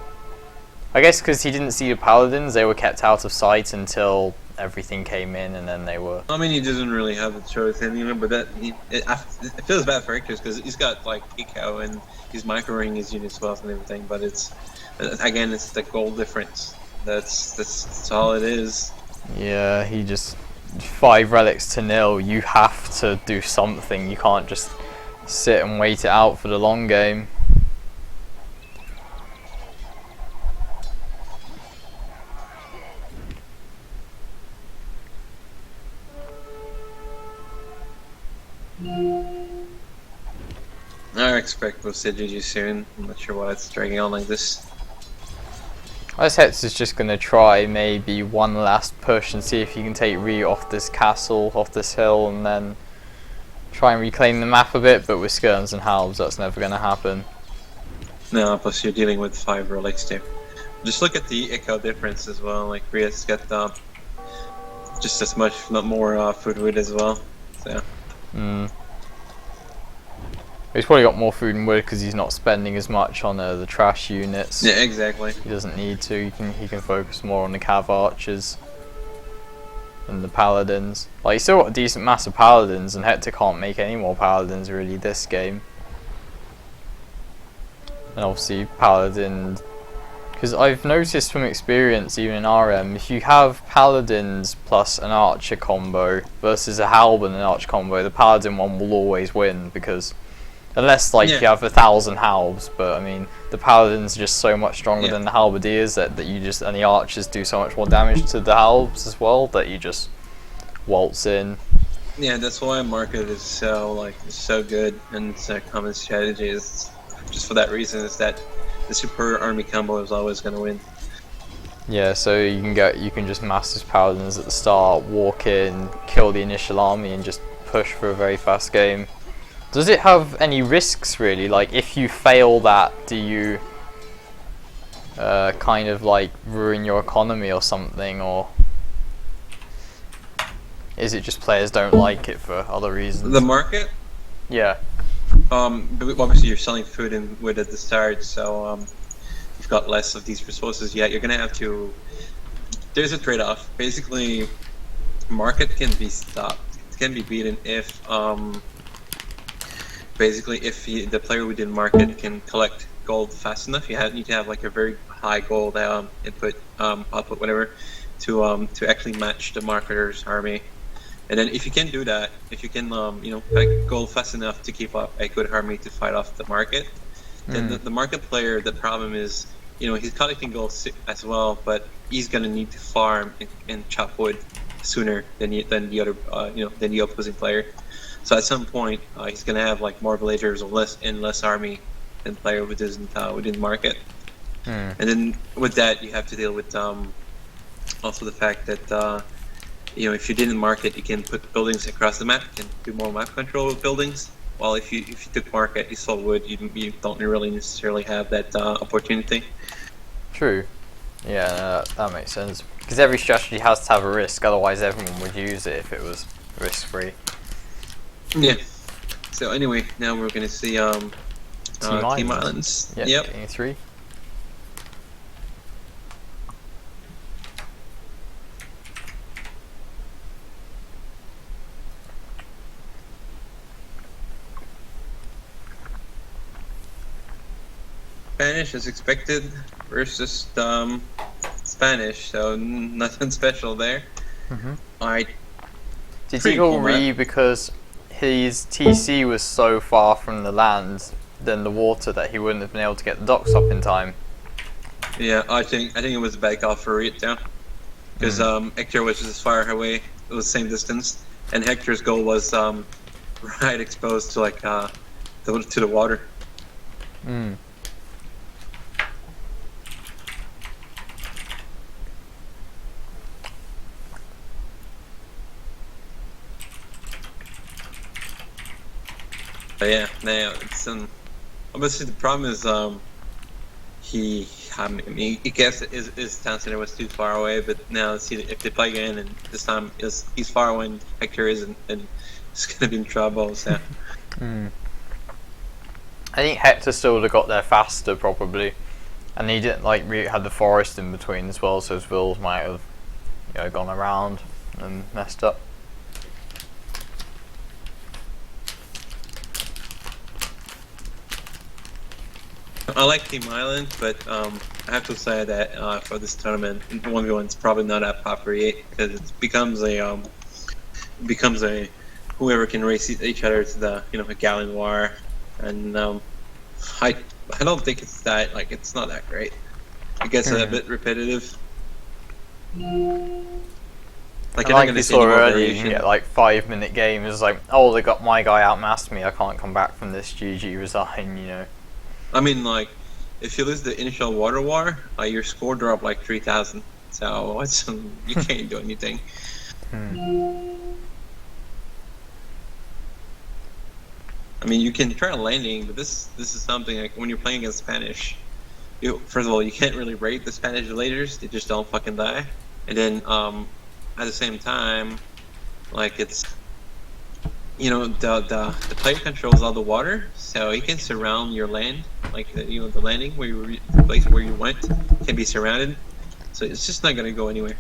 I guess because he didn't see the paladins, they were kept out of sight until everything came in, and then they were. I mean, he doesn't really have a choice, and but it feels bad for Hector because he's got like eco and he's microing his units well and everything. But it's the goal difference. That's all it is. Yeah, he just 5 relics to 0. You have to do something. You can't just sit and wait it out for the long game. I expect we'll see GG soon. I'm not sure why it's dragging on like this. I guess Hector's just going to try maybe one last push and see if he can take RiuT off this castle, off this hill, and then try and reclaim the map a bit, but with skirms and halbs that's never going to happen. No, plus you're dealing with 5 relics too. Just look at the eco difference as well, like RiuT's got just as much, if not more food wood as well. So. He's probably got more food and wood because he's not spending as much on the trash units. Yeah, exactly. He doesn't need to. He can focus more on the cav archers and the paladins. Like, he's still got a decent mass of paladins, and Hector can't make any more paladins really this game. And obviously paladin, because I've noticed from experience, even in RM, if you have paladins plus an archer combo versus a halb and an archer combo, the paladin one will always win, because unless you have 1,000 halbs, but I mean the paladins are just so much stronger than the halberdiers that you just, and the archers do so much more damage to the halbs as well, that you just waltz in. Yeah, that's why market is so good, and it's a common strategy is just for that reason, is that the super army combo is always going to win. Yeah, so you can just mass his paladins at the start, walk in, kill the initial army, and just push for a very fast game. Does it have any risks really? Like, if you fail that, do you kind of like ruin your economy or something, or is it just players don't like it for other reasons? The market? Yeah. Obviously you're selling food and wood at the start, so you've got less of these resources. Yeah, you're gonna have to. There's a trade-off. Basically, market can be stopped. It can be beaten if the player within market can collect gold fast enough. You need to have like a very high gold input, output, whatever, to actually match the marketer's army. And then if you can do that, if you can collect gold fast enough to keep up a good army to fight off the market, then the market player, the problem is, he's collecting gold as well, but he's gonna need to farm and chop wood sooner than the other than the opposing player. So at some point, he's gonna have like more villagers or less army than a player who didn't market. And then with that, you have to deal with also the fact that you know, if you didn't market, you can put buildings across the map. You can do more map control with buildings. While if you took market, you sold wood, you don't really necessarily have that opportunity. True. Yeah, that makes sense. Because every strategy has to have a risk, otherwise everyone would use it if it was risk-free. Yeah. So anyway, now we're gonna see Team Islands. Yep. Getting 3. Spanish as expected versus Spanish, so nothing special there. Did he go RiuT because his TC was so far from the land than the water that he wouldn't have been able to get the docks up in time? Yeah, I think it was a bad call for RiuT too, because Hector was just as far away, it was the same distance, and Hector's goal was right exposed to like to the water. But yeah, now it's obviously the problem is he guessed his town center was too far away, but now let's see if they play again and this time he's far away and Hector isn't, and he's gonna be in trouble. So I think Hector still would have got there faster probably, and he didn't like RiuT had the forest in between as well, so his vills might have, you know, gone around and messed up. I like Team Island, but I have to say that for this tournament, 1v1 is probably not that popular yet, because it becomes a whoever can race each other to the a gallon war, and I don't think it's that it's not that great. It gets a bit repetitive. Like you saw earlier, you can get like 5-minute games. It's like, oh, they got my guy outmassed me. I can't come back from this. GG, resign. You know. I mean, like, if you lose the initial water war, your score drop like 3,000. So it's you can't do anything. I mean, you can try a landing, but this is something like when you're playing against Spanish. First of all, you can't really rate the Spanish villagers; they just don't fucking die. And then at the same time, like it's. The player controls all the water, so he can surround your land, like the landing where the place where you went can be surrounded, so it's just not gonna go anywhere.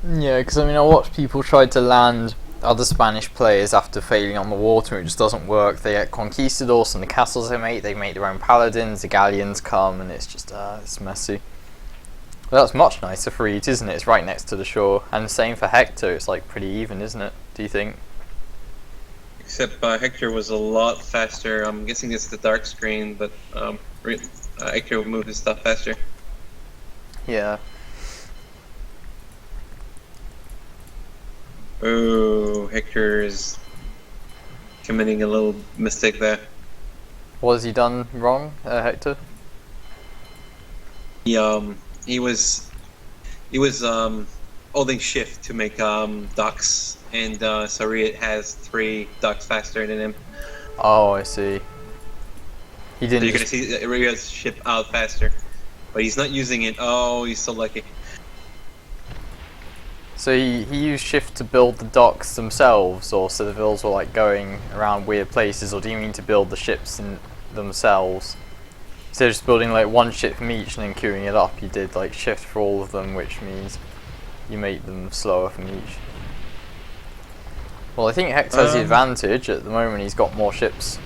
Yeah, because I mean, I watched people try to land other Spanish players after failing on the water, and it just doesn't work. They get conquistadors and the castles they make their own paladins, the galleons come, and it's just it's messy. Well, that's much nicer for RiuT, isn't it? It's right next to the shore, and same for Hector. It's like pretty even, isn't it? Do you think? Except Hector was a lot faster. I'm guessing it's the dark screen, but Hector will move his stuff faster. Yeah. Oh, Hector is committing a little mistake there. What has he done wrong, Hector? He was holding shift to make docks, and so RiuT has 3 docks faster than him. Oh, I see. He didn't. So you're gonna see that RiuT's ship out faster, but he's not using it. Oh, he's so lucky. So he used shift to build the docks themselves, or so the vills were like going around weird places, or do you mean to build the ships in themselves? So just building like one ship from each and then queuing it up, you did like shift for all of them, which means you make them slower from each. Well, I think Hector has the advantage at the moment. He's got more ships.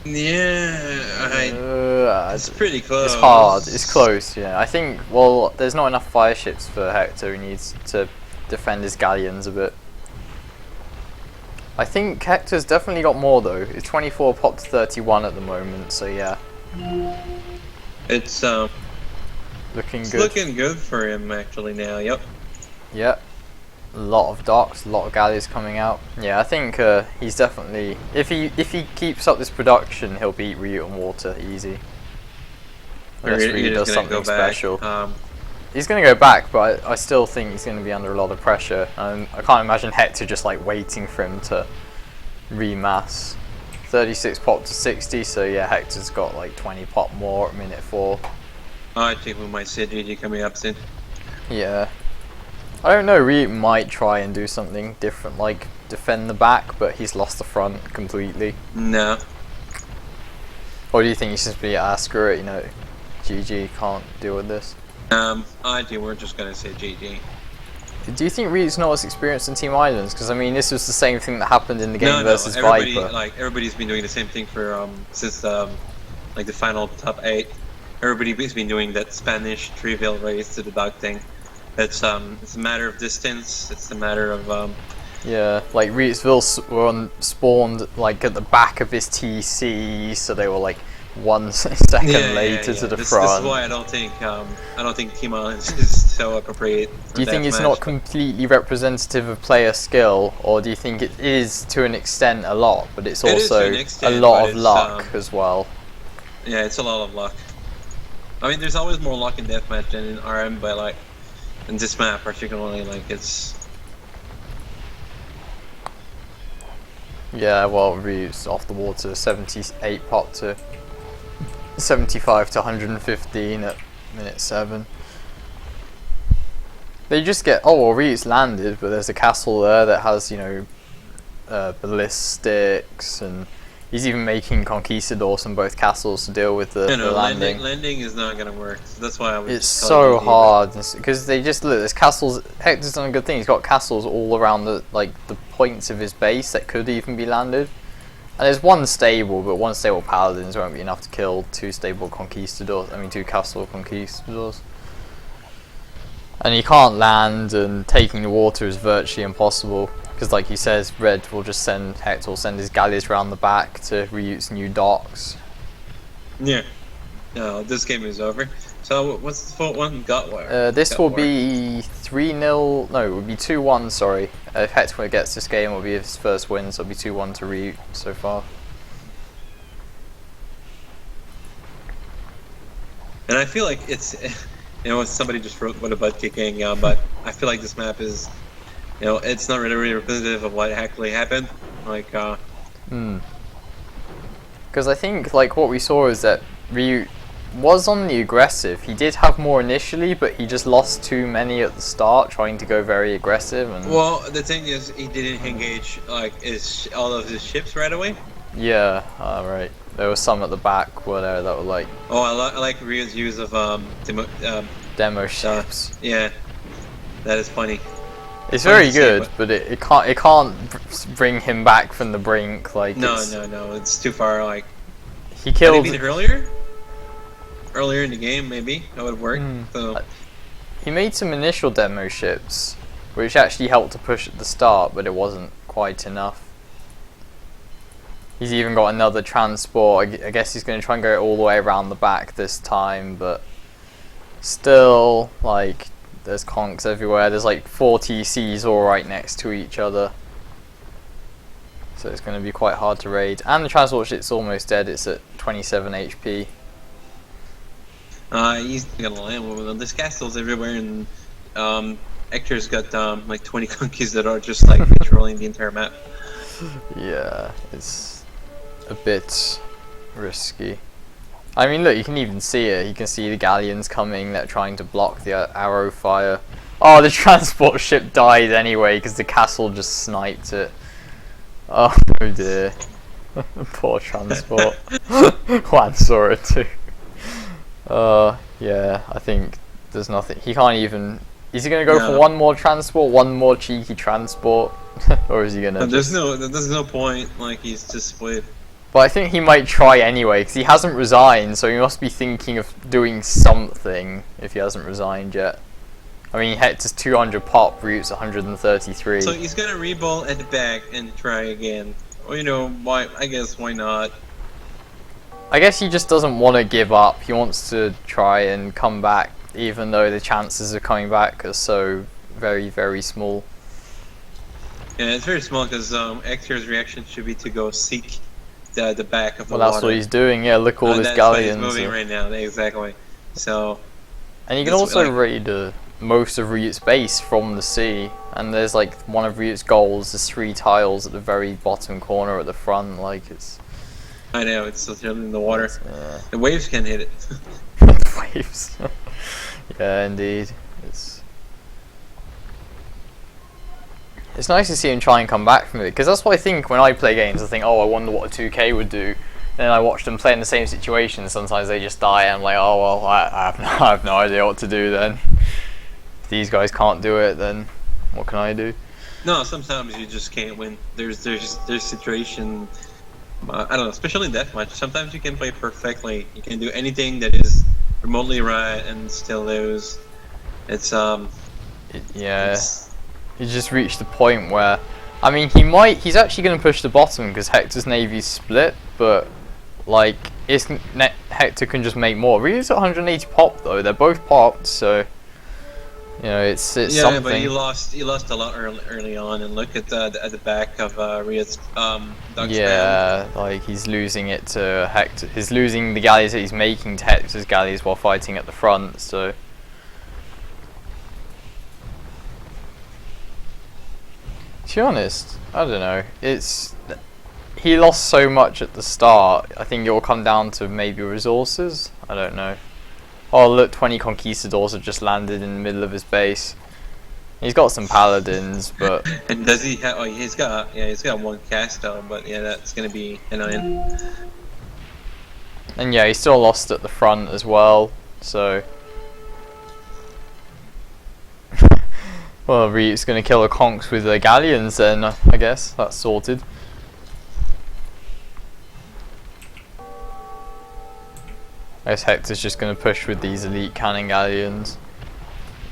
Yeah, it's pretty close. It's hard. It's close. Yeah, I think. Well, there's not enough fire ships for Hector. He needs to defend his galleons a bit. I think Hector's definitely got more though. It's 24 pop to 31 at the moment. So yeah. It's looking good. Looking good for him actually now. Yep. Yep. A lot of docks, a lot of galleys coming out. Yeah, I think he's definitely, if he keeps up this production, he'll beat RiuT on water easy. Unless RiuT does something special. He's going to go back, but I still think he's going to be under a lot of pressure. I can't imagine Hector just like waiting for him to remass. 36 pop to 60, so yeah, Hector's got like 20 pop more at minute 4. I think we might see GG coming up soon. Yeah. I don't know, RiuT might try and do something different, like defend the back, but he's lost the front completely. No. Or do you think he's just be screw it, you know, GG, can't deal with this? I think we're just gonna say GG. Do you think RiuT's not as experienced in Team Islands? Because I mean, this was the same thing that happened in the game versus Viper. Like everybody's been doing the same thing for since like the final top 8. Everybody's been doing that Spanish trivial race to the dog thing. It's a matter of distance. It's a matter of yeah, like RiuTsville spawned like at the back of his TC, so they were like 1 second later to the front. This is why I don't think Team Islands is so appropriate. Do you think it's not completely representative of player skill, or do you think it is to an extent a lot, but it's also a lot of luck as well? Yeah, it's a lot of luck. I mean, there's always more luck in deathmatch than in RM, but like in this map particularly, like it's. Yeah, well, RiuT's off the water, 78 pop to 75 to 115 at minute 7. They just get, oh well, RiuT's landed, but there's a castle there that has, you know, ballistics, and he's even making conquistadors on both castles to deal with the landing. Landing is not gonna work. So that's why I would. It's so hard because they just look. There's castles. Hector's done a good thing. He's got castles all around the points of his base that could even be landed. And there's one stable, but one stable paladins won't be enough to kill 2 stable conquistadors. I mean, 2 castle conquistadors. And he can't land, and taking the water is virtually impossible. Because like he says, Red will just Hector will send his galleys around the back to RiuT's new docks. Yeah. No, this game is over. So what's the default one? Gutwire. This will be 3-0, no, it would be 2-1, sorry. If Hector gets this game, it will be his first win, so it'll be 2-1 to RiuT so far. And I feel like it's, you know, somebody just wrote what about kicking, but I feel like this map is, you know, it's not really representative of what actually happened. Like, Because I think, like, what we saw is that RiuT was on the aggressive. He did have more initially, but he just lost too many at the start, trying to go very aggressive. And well, the thing is, he didn't engage like all of his ships right away. Yeah, right. There was some at the back where that were like. Oh, I like RiuT's use of demo ships. Yeah, that is funny. It's very good, but it can't bring him back from the brink. Like no, it's too far. Like he killed. Maybe earlier in the game, maybe that would work. So he made some initial demo ships, which actually helped to push at the start, but it wasn't quite enough. He's even got another transport. I guess he's going to try and go all the way around the back this time, but still, like, there's conks everywhere. There's like 4 TCs all right next to each other, so it's going to be quite hard to raid. And the transport ship's almost dead. It's at 27 HP. He's gonna land with them. There's castles everywhere, and Hector's got like 20 conquistadors that are just like patrolling the entire map. Yeah, it's a bit risky. I mean, look, you can even see it. You can see the galleons coming. They're trying to block the arrow fire. Oh, the transport ship died anyway because the castle just sniped it. Oh dear. Poor transport. Juan saw it too. Yeah, I think there's nothing. He can't even. Is he gonna go for one more transport, one more cheeky transport, or is he gonna? There's no point. Like he's just split. But I think he might try anyway because he hasn't resigned, so he must be thinking of doing something if he hasn't resigned yet. I mean, Hector's 200 pop, RiuT's 133. So he's gonna reball at the back and try again. Well, you know, why? I guess why not? I guess he just doesn't want to give up. He wants to try and come back, even though the chances of coming back are so very, very small. Yeah, it's very small because Hector's reaction should be to go seek the back of the Well, water. that's what he's doing. Yeah, look all his that's galleons. That's why he's moving right now. Exactly. So. And you can also raid most of RiuT's base from the sea. And there's like one of RiuT's goals. There's 3 tiles at the very bottom corner at the front. Like it's. I know it's still in the water. The waves can hit it. The waves. Yeah, indeed. It's nice to see him try and come back from it, because that's what I think when I play games. I think, oh, I wonder what a 2K would do. And then I watch them play in the same situation. Sometimes they just die, and I'm like, oh well, I have no idea what to do then. If these guys can't do it, then what can I do? No, sometimes you just can't win. There's situation. I don't know, especially in deathmatch. Sometimes you can play perfectly. You can do anything that is remotely right and still lose. It's yeah. He just reached the point where, I mean, he's actually going to push the bottom because Hector's navy's split, but like, Hector can just make more. RiuT's at 180 pop though. They're both popped, so you know it's something. Yeah, but he lost a lot early on, and look at the back of RiuT's yeah, like he's losing it to Hector. He's losing the galleys that he's making to Hector's galleys while fighting at the front. So. To be honest, I don't know. He lost so much at the start. I think it will come down to maybe resources. I don't know. Oh look, 20 conquistadors have just landed in the middle of his base. He's got some paladins, but and does he have? Oh, he's got 1 casto, but yeah, that's gonna be annoying. And yeah, he still lost at the front as well. So. Well, RiuT's going to kill the conks with the galleons then, I guess. That's sorted. I guess Hector's just going to push with these elite cannon galleons.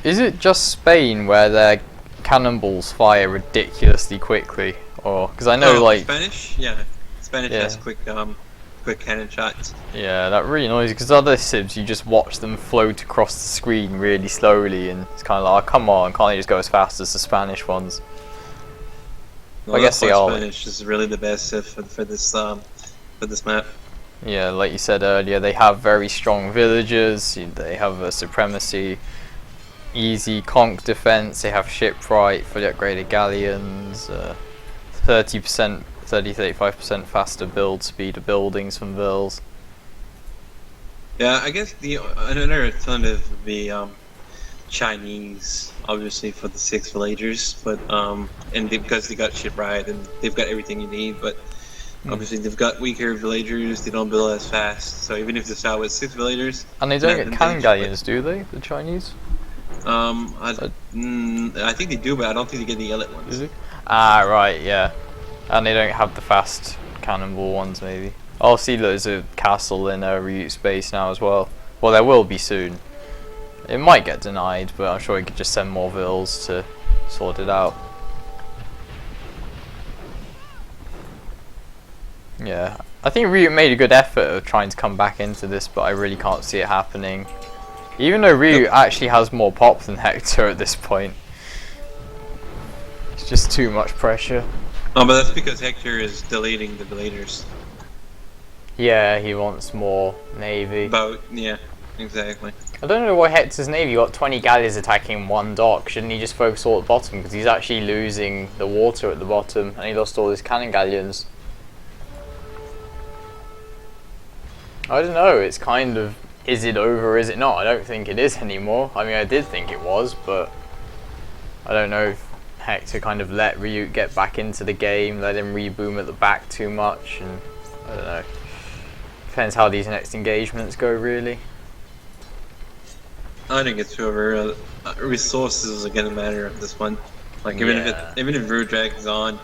Is it just Spain where their cannonballs fire ridiculously quickly? Or because I know like Spanish, yeah, Spanish has quick cannon shots. Yeah, that really annoys me because other civs you just watch them float across the screen really slowly, and it's kind of like, oh, come on, can't they just go as fast as the Spanish ones? Well, I guess they are. Spanish is really the best civ for this map. Yeah, like you said earlier, they have very strong villagers. They have a supremacy, easy conch defense. They have shipwright, fully upgraded galleons, 30%. 30-35% faster build speed of buildings from vills. Yeah, I guess another alternative would be Chinese, obviously for the 6 villagers, but because they got shipwright and they've got everything you need, but obviously they've got weaker villagers. They don't build as fast, so even if they start with 6 villagers, and they don't get cannon galleons, do they? The Chinese? I think they do, but I don't think they get the elite ones. Do they? Ah, right, yeah. And they don't have the fast cannonball ones, maybe. I'll see there's a castle in RiuT space now as well. Well, there will be soon. It might get denied, but I'm sure he could just send more vills to sort it out. Yeah, I think RiuT made a good effort of trying to come back into this, but I really can't see it happening. Even though RiuT actually has more pop than Hector at this point. It's just too much pressure. Oh, but that's because Hector is deleting the villagers. Yeah, he wants more navy. Yeah, exactly. I don't know why Hector's navy got 20 galleys attacking 1 dock. Shouldn't he just focus all at the bottom? Because he's actually losing the water at the bottom, and he lost all his cannon galleons. I don't know, it's kind of, is it over, is it not? I don't think it is anymore. I mean, I did think it was, but I don't know if Hector kind of let RiuT get back into the game, let him reboom at the back too much, and I don't know. Depends how these next engagements go, really. I think it's over. Resources are gonna matter at this one. Like even if RiuT drags on,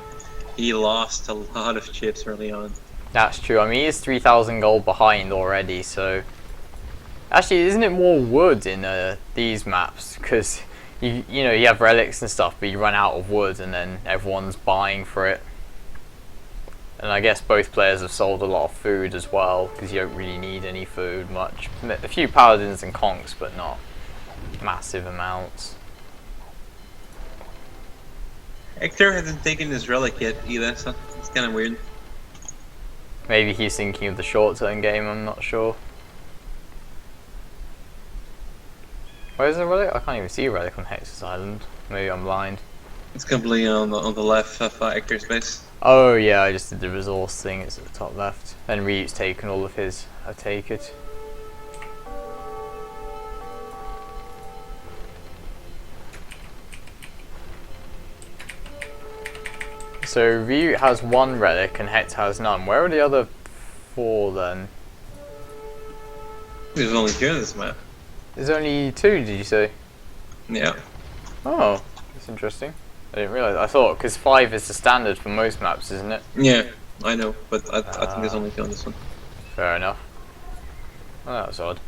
he lost a lot of chips early on. That's true. I mean, he is 3,000 gold behind already. So actually, isn't it more wood in these maps? Because you know you have relics and stuff, but you run out of wood, and then everyone's buying for it. And I guess both players have sold a lot of food as well, because you don't really need any food much. A few paladins and conks, but not massive amounts. Hector hasn't taken his relic yet either, so it's kind of weird. Maybe he's thinking of the short-term game, I'm not sure. Where's the relic? I can't even see a relic on Hector's island. Maybe I'm blind. It's completely on the left of Hector's base. Oh yeah, I just did the resource thing, it's at the top left. Then RiuT's taken all of his. I take it. So RiuT has 1 relic and Hector has none. Where are the other 4 then? There's only 2 on this map. There's only 2, did you say? Yeah. Oh, that's interesting. I didn't realise. I thought, because 5 is the standard for most maps, isn't it? Yeah, I know, but I think there's only 2 on this one. Fair enough. Oh, that was odd.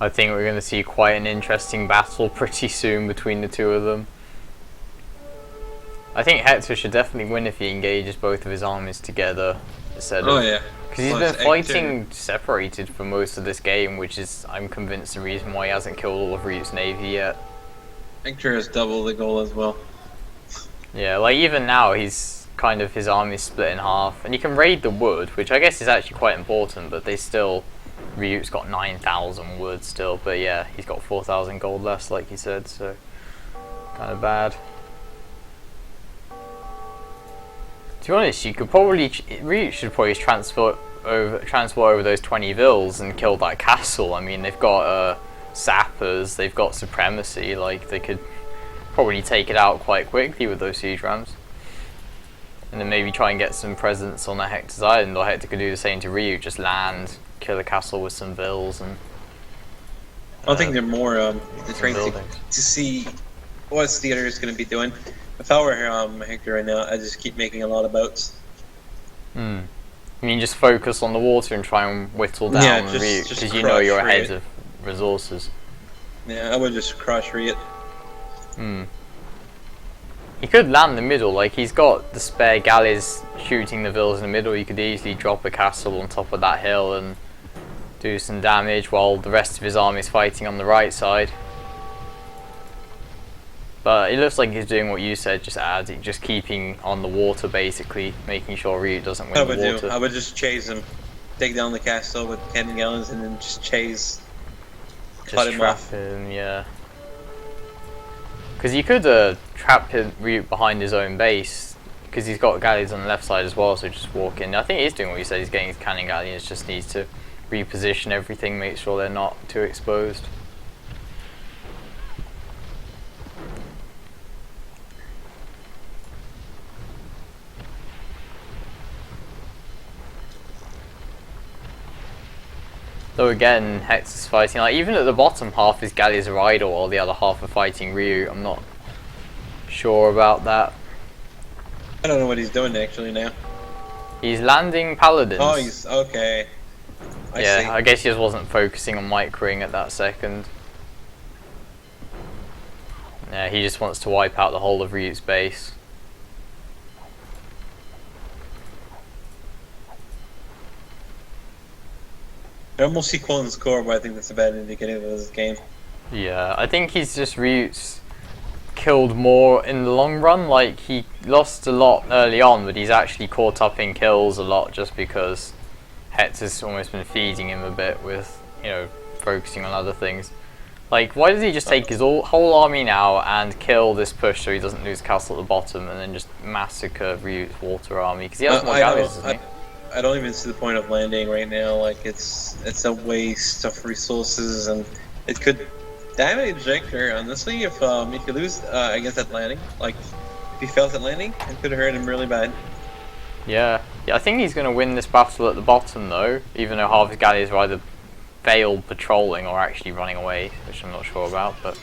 I think we're going to see quite an interesting battle pretty soon between the 2 of them. I think Hector should definitely win if he engages both of his armies together instead of... Oh yeah. Because he's been fighting separated for most of this game, which is, I'm convinced, the reason why he hasn't killed all of RiuT's navy yet. Hector has double the goal as well. Yeah, like even now he's kind of, his army's split in half. And he can raid the wood, which I guess is actually quite important, but they still... RiuT's got 9,000 wood still, but yeah, he's got 4,000 gold less, like you said, so kind of bad. To be honest, you could probably RiuT should probably transport over those 20 vills and kill that castle. I mean, they've got sappers, they've got supremacy. Like they could probably take it out quite quickly with those siege rams. And then maybe try and get some presence on the Hector's island, or Hector could do the same to RiuT, just land, kill the castle with some vills and... I think they're more they're trying to see what the other is going to be doing. If I were Hector right now, I'd just keep making a lot of boats. I mean, just focus on the water and try and whittle down RiuT, because you know you're ahead of resources. Yeah, I would just crush RiuT. He could land in the middle, like he's got the spare galleys shooting the vills in the middle. You could easily drop a castle on top of that hill and do some damage while the rest of his army is fighting on the right side. But it looks like he's doing what you said, just keeping on the water basically, making sure RiuT doesn't win the water. I would just chase him, take down the castle with cannon gallons, and then just chase, cut him off. Him, yeah. Because you could trap RiuT behind his own base, because he's got galleys on the left side as well, so just walk in. I think he's doing what you said, he's getting his cannon galleons, just needs to reposition everything, make sure they're not too exposed. Though again, Hector's fighting, like even at the bottom half his galleys are idle while the other half are fighting RiuT. I'm not sure about that. I don't know what he's doing actually now. He's landing paladins. Oh, he's okay. I see. I guess he just wasn't focusing on microing at that second. Yeah, he just wants to wipe out the whole of RiuT's base. They're almost equal in score, but I think that's a bad indicator of this game. Yeah, I think he's just RiuT's killed more in the long run. Like, he lost a lot early on, but he's actually caught up in kills a lot just because Hector's almost been feeding him a bit with, you know, focusing on other things. Like, why does he just take his whole army now and kill this push so he doesn't lose castle at the bottom and then just massacre RiuT's water army? Because he has more galleys, doesn't he? I don't even see the point of landing right now. Like it's a waste of resources, and it could damage Hector. Honestly, if you lose against that landing, like if he fails at landing, it could hurt him really bad. Yeah, I think he's going to win this battle at the bottom though, even though half his galleys are either failed patrolling or actually running away, which I'm not sure about. But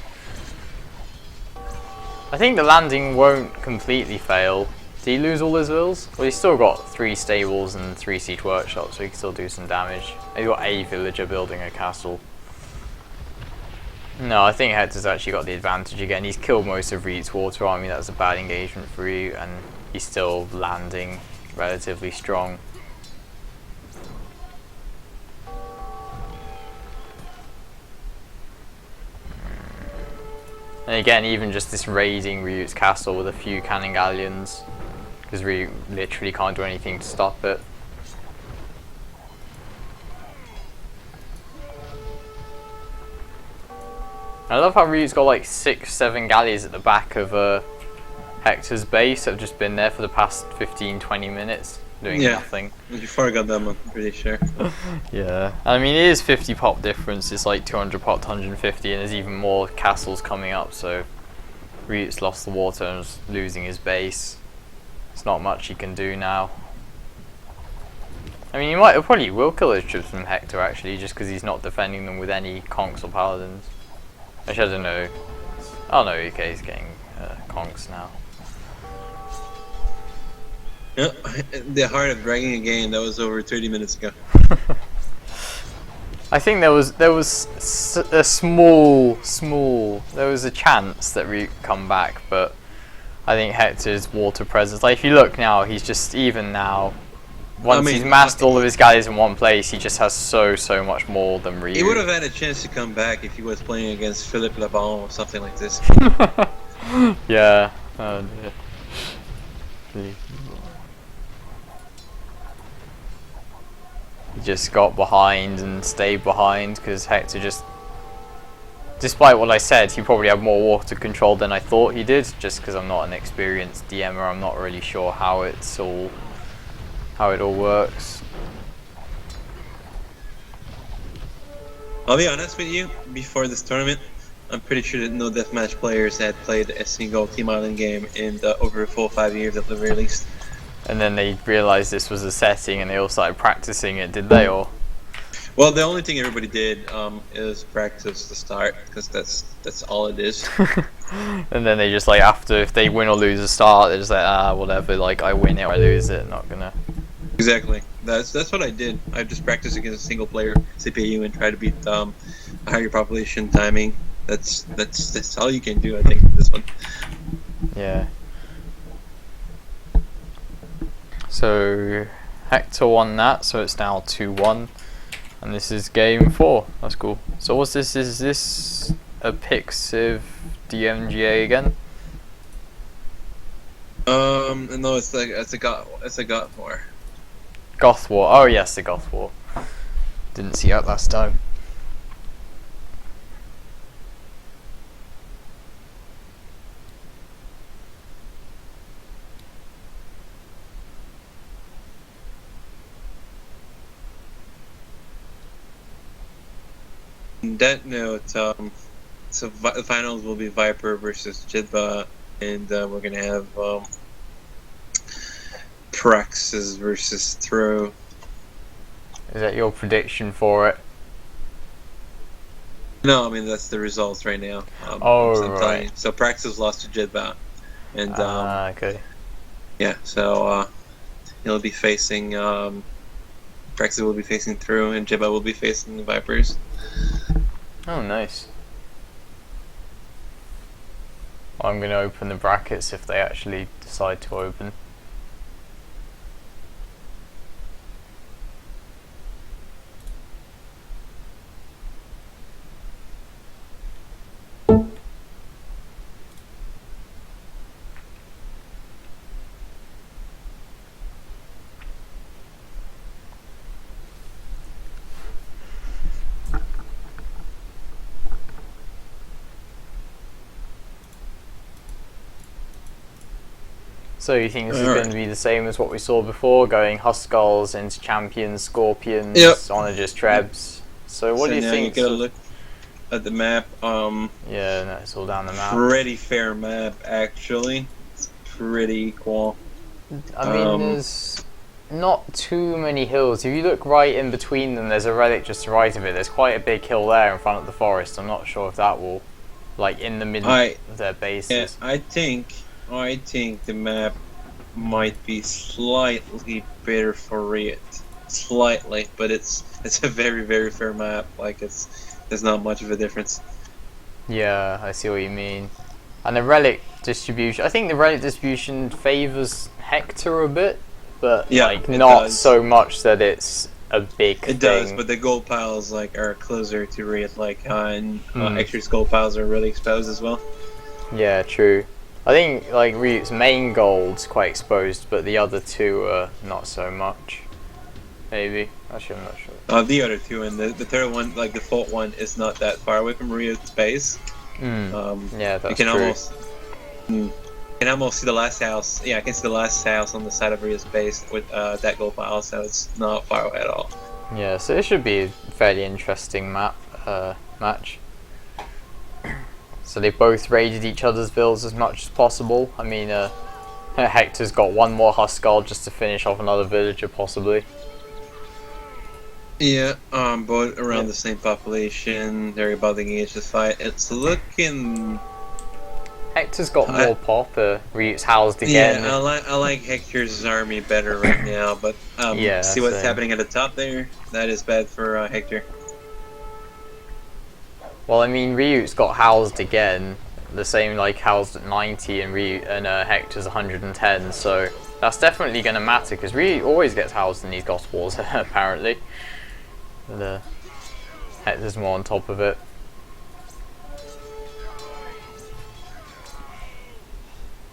I think the landing won't completely fail. Did he lose all his villas? Well, he's still got 3 stables and 3 siege workshops, so he can still do some damage. He's got a villager building a castle. No, I think Hector's actually got the advantage again. He's killed most of RiuT's water army. That's a bad engagement for RiuT, and he's still landing relatively strong. And again, even just this raiding RiuT's castle with a few cannon galleons, because RiuT literally can't do anything to stop it. I love how RiuT's got like 6-7 galleys at the back of Hector's base that have just been there for the past 15-20 minutes doing nothing. Before I got them, I'm pretty sure. Yeah, I mean it is 50 pop difference. It's like 200 pop to 150, and there's even more castles coming up. So RiuT's lost the water and is losing his base. It's not much he can do now. I mean, he probably will kill his troops from Hector actually, just because he's not defending them with any conks or paladins. Actually, I don't know. Oh no, UK is getting conks now. Yep, the heart of dragging a game that was over 30 minutes ago. I think there was a small there was a chance that RiuT come back, but I think Hector's water presence. Like if you look now, he's just even now. Once he's massed all of his galleys in one place, he just has so much more than RiuT. He would have had a chance to come back if he was playing against Philippe Lebon or something like this. Yeah. Oh dear. He just got behind and stayed behind because Hector just, despite what I said, he probably had more water control than I thought he did, just because I'm not an experienced DMer. I'm not really sure how it all works. I'll be honest with you, before this tournament, I'm pretty sure that no deathmatch players had played a single Team Island game in over a full 5 years at the very least. And then they realised this was a setting and they all started practicing it, did they? Or well, the only thing everybody did is practice the start, because that's all it is. And then they just like, after, if they win or lose a start, they're just like, whatever, like I win it or I lose it, not gonna. Exactly. That's what I did. I just practiced against a single player CPU and try to beat higher population timing. That's all you can do, I think, with this one. Yeah. So Hector won that, so it's now 2-1, and this is game 4. That's cool. So what's this? Is this a Pixiv DMGA again? No, it's a God War. Goth War. Oh yes, the Goth War. Didn't see that last time. On that note, so the finals will be Viper versus Jidba, and we're gonna have Praxis versus Throw. Is that your prediction for it? No, I mean that's the results right now. Right. So Praxis lost to Jidba, and okay. Yeah, so he'll be facing Praxis will be facing Throw, and Jidba will be facing the Vipers. Oh, nice. I'm going to open the brackets if they actually decide to open. So you think this is going to be the same as what we saw before, going Huskarls into Champions, Scorpions, Onagers, Trebs. So what do you think? You gotta look at the map. Yeah, no, it's all down the map. Pretty fair map, actually. It's pretty equal. I mean, there's not too many hills. If you look right in between them, there's a relic just to the right of it. There's quite a big hill there in front of the forest. I'm not sure if that will, like, in the middle of their bases. Yeah, I think the map might be slightly better for RiuT. Slightly, but it's a very fair map. Like there's not much of a difference. Yeah, I see what you mean. And the relic distribution, I think the relic distribution favors Hector a bit, but Yeah, like not so much that it's a big thing. It does, but the gold piles like are closer to RiuT, like and Hector's gold piles are really exposed as well. Yeah, true. I think like RiuT's main gold's quite exposed, but the other two are not so much. Maybe. Actually, I'm not sure. The other two, and the third one, like the fourth one, is not that far away from RiuT's base. Yeah, that's you can true. You can almost see the last house. Yeah, I can see the last house on the side of RiuT's base with that gold pile, so it's not far away at all. Yeah, so it should be a fairly interesting match. So they both raided each other's villas as much as possible. I mean, Hector's got one more Huskarl just to finish off another villager, possibly. Yeah, both around the same population. They're about to engage this fight. It's looking. Hector's got more pop. RiuT's housed again. Yeah, I like Hector's army better right now, but yeah, see what's happening at the top there. That is bad for Hector. Well, I mean, RiuT's got housed again, the same like housed at 90, and Hector's 110. So that's definitely going to matter because RiuT always gets housed in these Goth Wars, apparently. But Hector's more on top of it.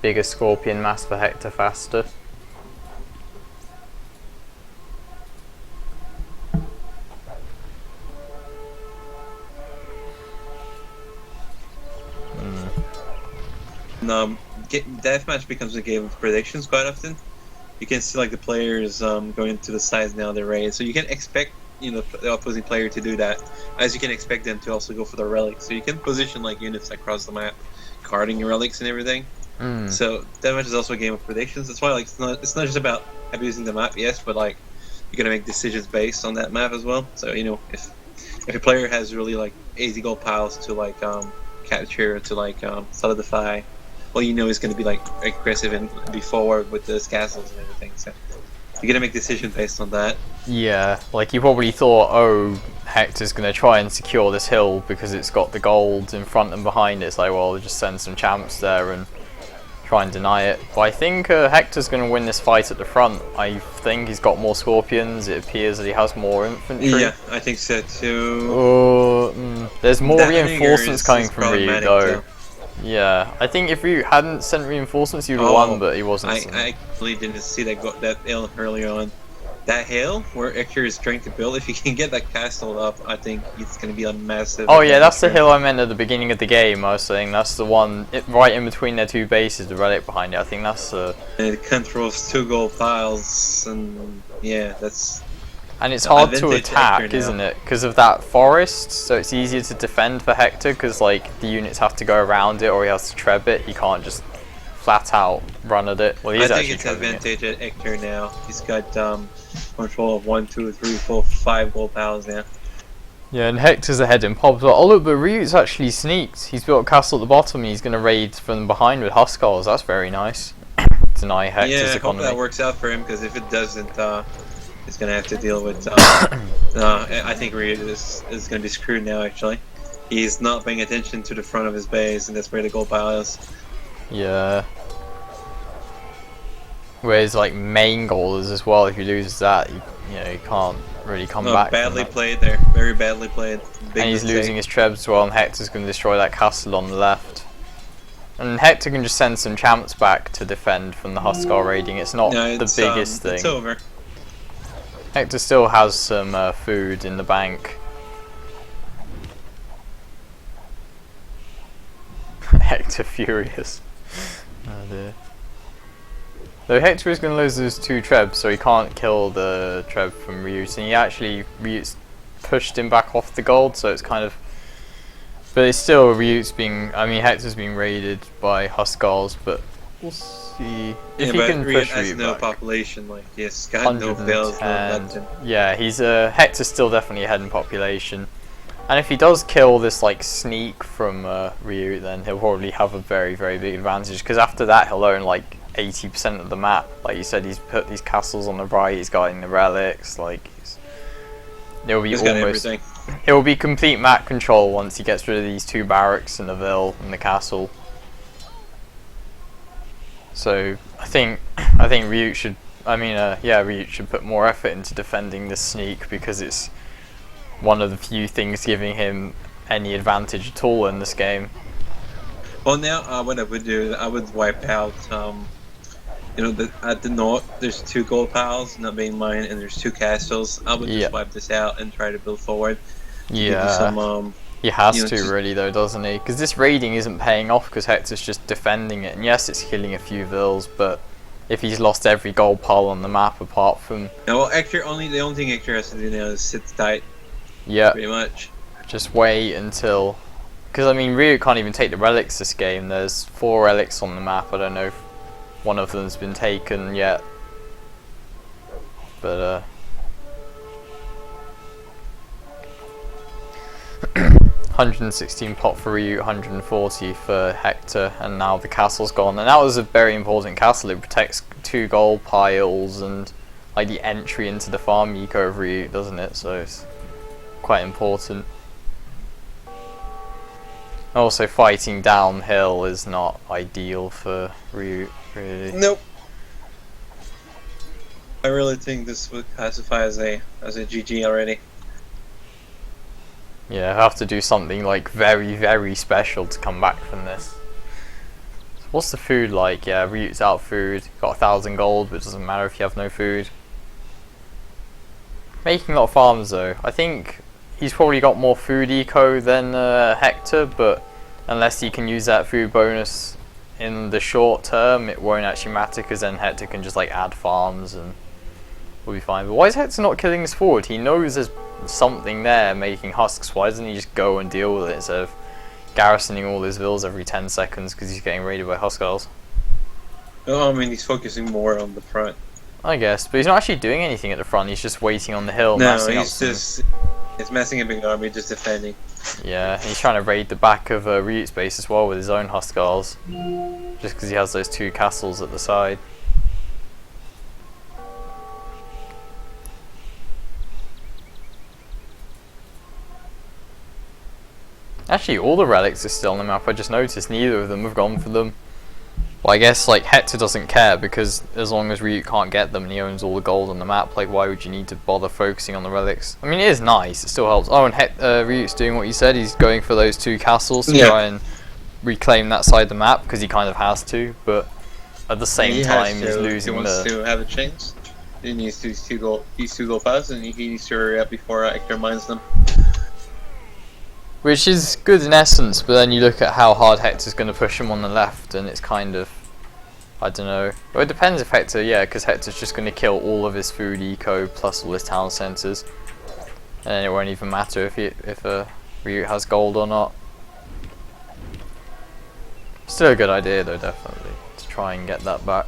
Bigger Scorpion mass for Hector faster. Deathmatch becomes a game of predictions quite often. You can see like the players going to the sides now they're raid, so you can expect the opposing player to do that, as you can expect them to also go for the relics. So you can position like units across the map, carding your relics and everything. So deathmatch is also a game of predictions. That's why like it's not just about abusing the map, yes, but like you're gonna make decisions based on that map as well. So if a player has really like easy gold piles to like capture, to like solidify, well, he's going to be like aggressive and be forward with those castles and everything. So you're going to make decisions based on that. Yeah, like you probably thought, oh, Hector's going to try and secure this hill because it's got the gold in front and behind it. It's like, well, just send some champs there and try and deny it. But I think Hector's going to win this fight at the front. I think he's got more scorpions. It appears that he has more infantry. Yeah, I think so too. There's more reinforcements coming from RiuT though. Yeah, I think if RiuT hadn't sent reinforcements, you'd have won, but he wasn't. I actually didn't see that hill earlier on. That hill where Hector is trying to build, if you can get that castle up, I think it's going to be a massive... Oh yeah, that's the hill I meant at the beginning of the game. I was saying that's the one right in between their two bases, the relic behind it. I think that's it controls 2 gold piles, and yeah, that's... And it's hard to attack, isn't it? Because of that forest, so it's easier to defend for Hector, because like the units have to go around it, or he has to treb it. He can't just flat out run at it. Well, he's I think it's advantage at Hector now. He's got control of 1, 2, 3, 4, 5 gold piles now. Yeah, and Hector's ahead in pop. Oh look, but RiuT's actually sneaked. He's built a castle at the bottom. And he's going to raid from behind with Huskarls. That's very nice. Deny Hector's economy. I hope that works out for him, because if it doesn't, he's going to have to deal with... I think RiuT is going to be screwed now, actually. He's not paying attention to the front of his base, and that's where the gold pile is. Yeah. Whereas, like, main goal is as well. If you lose that, you can't really come back. Badly played there. Very badly played. Big and he's mistake. losing his trebs as well, and Hector's going to destroy that castle on the left. And Hector can just send some champs back to defend from the Huskarl raiding. It's not the biggest thing. It's over. Hector still has some food in the bank. Hector furious. Oh dear. Though Hector is going to lose those 2 trebs, so he can't kill the treb from RiuT. And RiuT's pushed him back off the gold, so it's kind of... But it's still Hector's being raided by Huskarls, but we'll see if he can push RiuT no back. Population, like he's got no bills, no nothing. Yeah, Hector's still definitely ahead in population. And if he does kill this like sneak from RiuT, then he'll probably have a very, very big advantage, because after that he'll own like 80% of the map. Like you said, he's put these castles on the right, he's guarding the relics, like it'll be it will be complete map control once he gets rid of these 2 barracks and the Ville and the castle. So I think RiuT should, RiuT should put more effort into defending this sneak, because it's one of the few things giving him any advantage at all in this game. Well, now what I would do, I would wipe out, at the north there's 2 gold piles, not being mine, and there's 2 castles. I would just wipe this out and try to build forward. Yeah. He has to really though, doesn't he? Because this raiding isn't paying off because Hector's just defending it. And yes, it's killing a few Villes, but if he's lost every gold pile on the map apart from... No, well, the only thing Hector has to do now is sit tight. Yeah. Pretty much. Just wait until... Because, I mean, RiuT can't even take the relics this game. There's 4 relics on the map. I don't know if one of them's been taken yet. But, 116 pot for RiuT, 140 for Hector, and now the castle's gone. And that was a very important castle. It protects 2 gold piles and like the entry into the farm eco of RiuT, doesn't it? So it's quite important. Also, fighting downhill is not ideal for RiuT, really. Nope. I really think this would classify as a GG already. Yeah, I have to do something like very, very special to come back from this. So what's the food like? Yeah, RiuT's out food. Got 1,000 gold, but it doesn't matter if you have no food. Making a lot of farms though. I think he's probably got more food eco than Hector, but unless he can use that food bonus in the short term, it won't actually matter, because then Hector can just like add farms and we'll be fine. But why is Hector not killing his forward? He knows there's something there making husks. Why doesn't he just go and deal with it instead of garrisoning all his villas every 10 seconds because he's getting raided by Huskarls? Oh, I mean, he's focusing more on the front. I guess, but he's not actually doing anything at the front. He's just waiting on the hill. No, he's messing a big army, just defending. Yeah, he's trying to raid the back of RiuT's base as well with his own Huskarls, just because he has those 2 castles at the side. Actually, all the relics are still on the map. I just noticed neither of them have gone for them. Well, I guess like Hector doesn't care, because as long as RiuT can't get them and he owns all the gold on the map, like why would you need to bother focusing on the relics? I mean, it is nice, it still helps. Oh, and RiuT's doing what you said. He's going for those 2 castles to try and reclaim that side of the map, because he kind of has to, but at the same time he's losing. He wants to have a chance. He needs these 2 gold piles, and he needs to hurry up before Hector mines them. Which is good in essence, but then you look at how hard Hector's going to push him on the left, and it's kind of, I don't know. Well, it depends if Hector, because Hector's just going to kill all of his food eco plus all his town centres, and then it won't even matter if RiuT has gold or not. Still a good idea though, definitely, to try and get that back.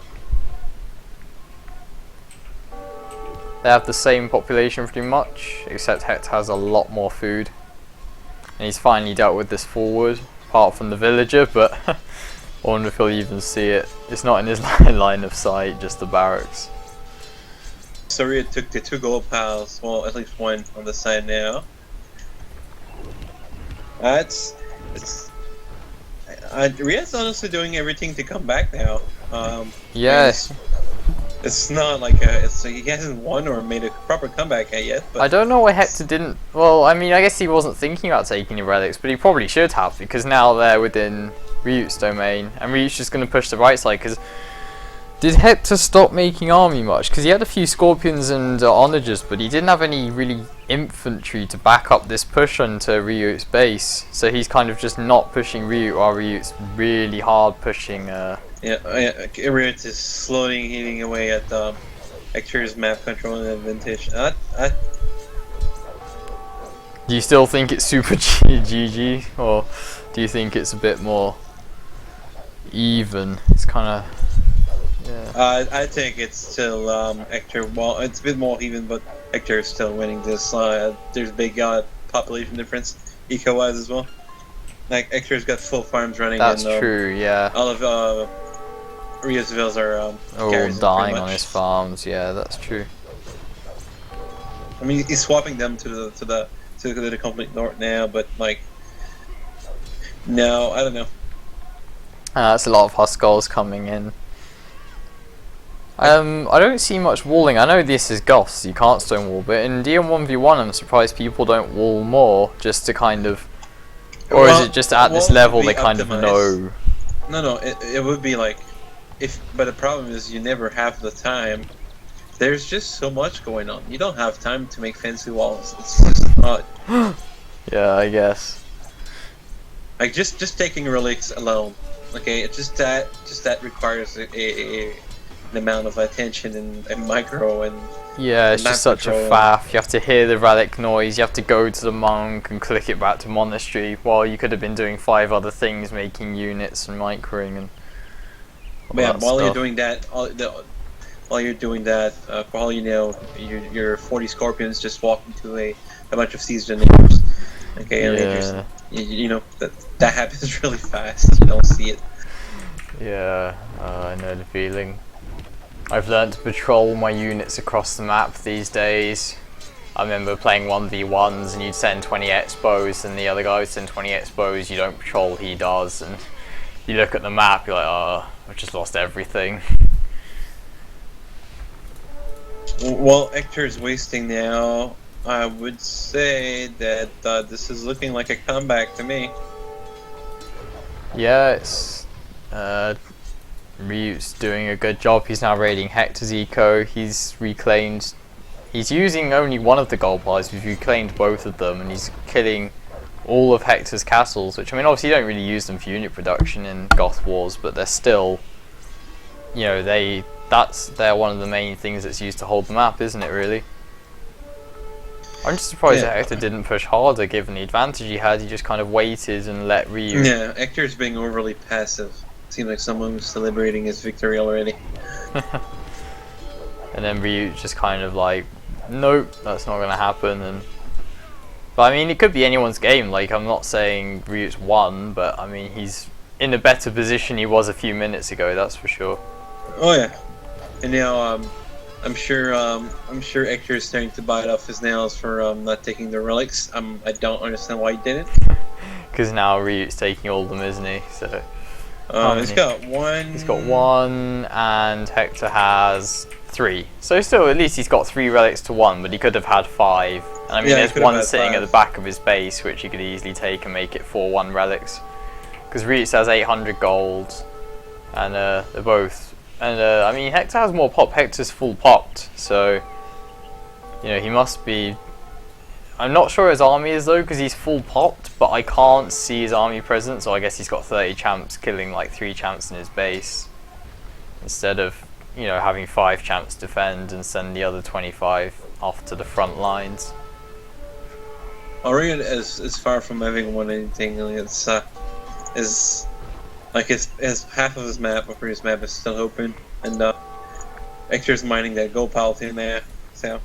They have the same population pretty much, except Hector has a lot more food. And he's finally dealt with this forward, apart from the villager, but I wonder if he'll even see it. It's not in his line of sight, just the barracks. So RiuT took the 2 gold piles, well, at least 1 on the side now. RiuT's honestly doing everything to come back now. Yes. It's not like he hasn't won or made a proper comeback yet. But I don't know why Hector didn't. Well, I mean, I guess he wasn't thinking about taking the relics, but he probably should have, because now they're within RiuT's domain, and RiuT's just going to push the right side. Because did Hector stop making army much? Because he had a few scorpions and onagers, but he didn't have any really infantry to back up this push onto RiuT's base. So he's kind of just not pushing RiuT, while RiuT's really hard pushing. RiuT is slowly eating away at Hector's map control and advantage. Do you still think it's super GG, or do you think it's a bit more even? It's kind of, yeah. I think it's still Hector. Well, it's a bit more even, but Hector is still winning this. There's big population difference eco-wise as well. Like Hector's got full farms running. That's true, yeah. All of RiuT's villas are all dying on his farms. Yeah, that's true. I mean, he's swapping them to the complete north now, but like, no, I don't know. That's a lot of Huskarls coming in. I don't see much walling. I know this is Goths, you can't stonewall, but in DM1v1 I'm surprised people don't wall more, just to kind of... Or is it just at this level they kind of know? No, it would be like... But the problem is you never have the time. There's just so much going on. You don't have time to make fancy walls. It's just not... Yeah, I guess. Like, just taking relics alone. Okay, it's just that requires an amount of attention and micro and... Yeah, it's just such a faff. You have to hear the relic noise, you have to go to the monk and click it back to monastery, while you could have been doing 5 other things, making units and microing and yeah, while you're doing that, for all you know, your 40 scorpions just walk into a bunch of siege generators. Okay, and yeah. you know that happens really fast. You don't see it. Yeah, I know the feeling. I've learned to patrol my units across the map these days. I remember playing 1v1s and you'd send 20 expos and the other guy would send 20 expos, you don't patrol, he does, and you look at the map, you're like, oh, I've just lost everything. Well, Hector is wasting now. I would say that this is looking like a comeback to me. Yeah, it's... RiuT's doing a good job. He's now raiding Hector's eco. He's reclaimed... He's using only one of the gold bars. He's reclaimed both of them, and he's killing all of Hector's castles, which, I mean, obviously you don't really use them for unit production in Goth Wars, but they're still... You know, they're one of the main things that's used to hold the map, isn't it, really? I'm just surprised that Hector didn't push harder, given the advantage he had. He just kind of waited and let RiuT... Yeah, Hector's being overly passive. Seems like someone was celebrating his victory already. And then RiuT just kind of like, nope, that's not going to happen. And but I mean, it could be anyone's game. Like, I'm not saying RiuT's won, but I mean, he's in a better position he was a few minutes ago, that's for sure. Oh yeah, and now I'm sure Hector is starting to bite off his nails for not taking the relics. I don't understand why he did it. Because now RiuT's taking all of them, isn't he? So. He's got one. He's got 1, and Hector has 3. So still, at least he's got 3 relics to 1, but he could have had 5. And I mean, there's one sitting at the back of his base, which he could easily take and make it 4-1 relics. Because RiuT has 800 gold, and they're both. And I mean, Hector has more pop. Hector's full popped, so you know he must be. I'm not sure his army is though, because he's full popped, but I can't see his army present, so I guess he's got 30 champs killing like 3 champs in his base, instead of, you know, having 5 champs defend and send the other 25 off to the front lines. RiuT is far from having won anything. It's half of his map, or his map, is still open, and Hector's mining that gold pile in there, so.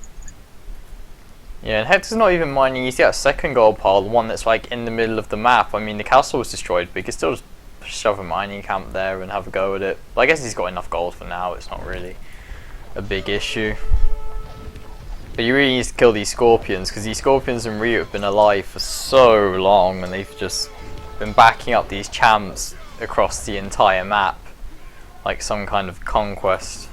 Yeah, and Hector's not even mining, he's got a second gold pile, the one that's like in the middle of the map. I mean, the castle was destroyed, but he could still just shove a mining camp there and have a go at it. But I guess he's got enough gold for now, it's not really a big issue. But you really need to kill these scorpions, because these scorpions and RiuT have been alive for so long, and they've just been backing up these champs across the entire map, like some kind of conquest.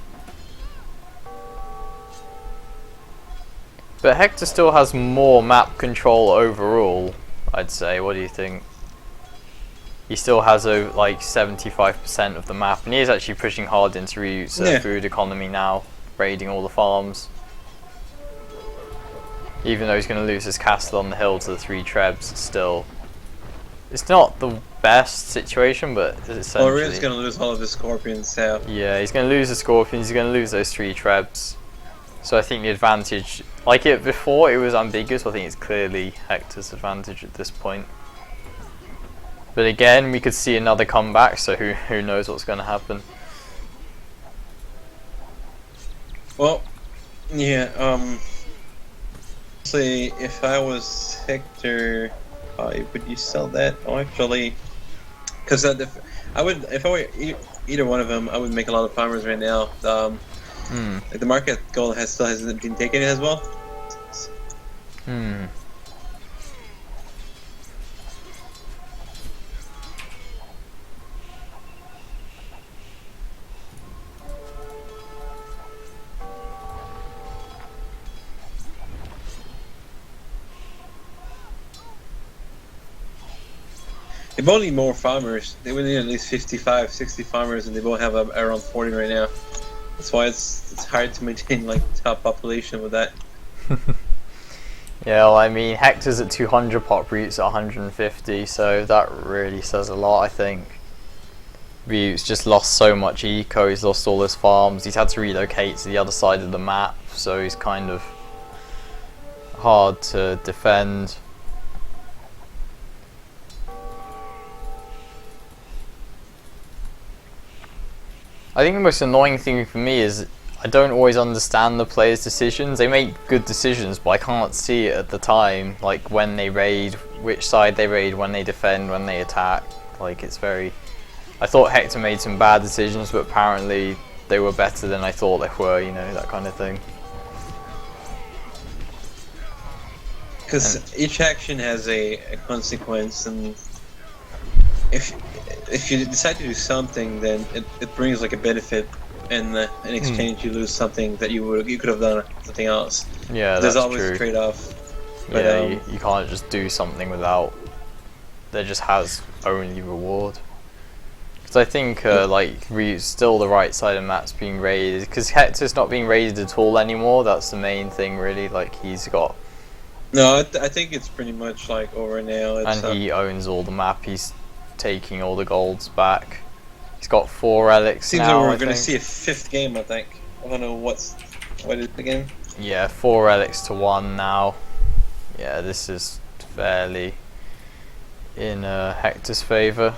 But Hector still has more map control overall, I'd say. What do you think? He still has like 75% of the map, and he is actually pushing hard into RiuT's food economy now, raiding all the farms. Even though he's going to lose his castle on the hill to the 3 trebs, still. It's not the best situation, but essentially... Well, RiuT's going to lose all of his scorpions, so... Yeah, he's going to lose the scorpions, he's going to lose those 3 trebs. So I think the advantage, like it before, it was ambiguous. I think it's clearly Hector's advantage at this point. But again, we could see another comeback, so who knows what's going to happen. Well, yeah, say if I was Hector, would you sell that? Oh, actually, because I would, if I were, either one of them, I would make a lot of farmers right now. Like the market goal still hasn't been taken as well. They both need more farmers. They would need at least 55, 60 farmers, and they both have around 40 right now. That's why it's hard to maintain like top population with that. Yeah, well, I mean, Hector's at 200 pop, RiuT's at 150, so that really says a lot, I think. RiuT's just lost so much eco, he's lost all his farms, he's had to relocate to the other side of the map, so he's kind of hard to defend. I think the most annoying thing for me is I don't always understand the players' decisions. They make good decisions, but I can't see it at the time, like when they raid, which side they raid, when they defend, when they attack. Like, it's very... I thought Hector made some bad decisions, but apparently they were better than I thought they were, you know, that kind of thing. Because each action has a consequence, and if you decide to do something, then it brings like a benefit, and in exchange you lose something that you could have done something else. Yeah, there's that's always true. a trade-off. But, yeah, you can't just do something without. There just has only reward. Because I think like RiuT's still the right side of maps being raided. Because Hector's not being raided at all anymore. That's the main thing, really. Like, he's got. No, I think it's pretty much like over now. And he owns all the map. He's taking all the golds back. He's got 4 relics Seems now, like we're going to see a 5th game, I think. I don't know what is it again? Yeah, 4 relics to 1 now. Yeah, this is fairly in Hector's favour.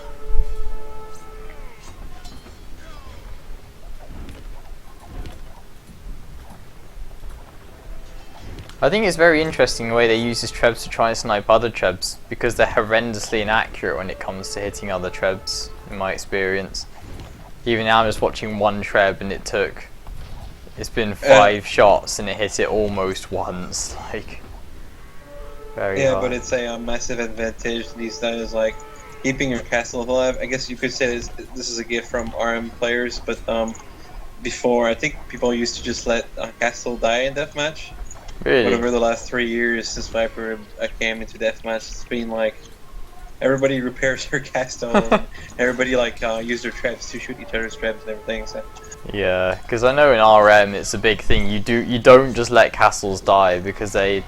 I think it's very interesting the way they use his trebs to try and snipe other trebs, because they're horrendously inaccurate when it comes to hitting other trebs, in my experience. Even now I'm just watching one treb and it's been 5 shots and it hit it almost once, like, very hard. But it's a massive advantage these days, like, keeping your castle alive. I guess you could say this is a gift from RM players, but before, I think people used to just let a castle die in deathmatch. Really? But over the last 3 years since Viper came into deathmatch, it's been like everybody repairs their castle, and everybody like use their traps to shoot each other's traps and everything. So. Yeah, because I know in RM it's a big thing. You don't just let castles die, because I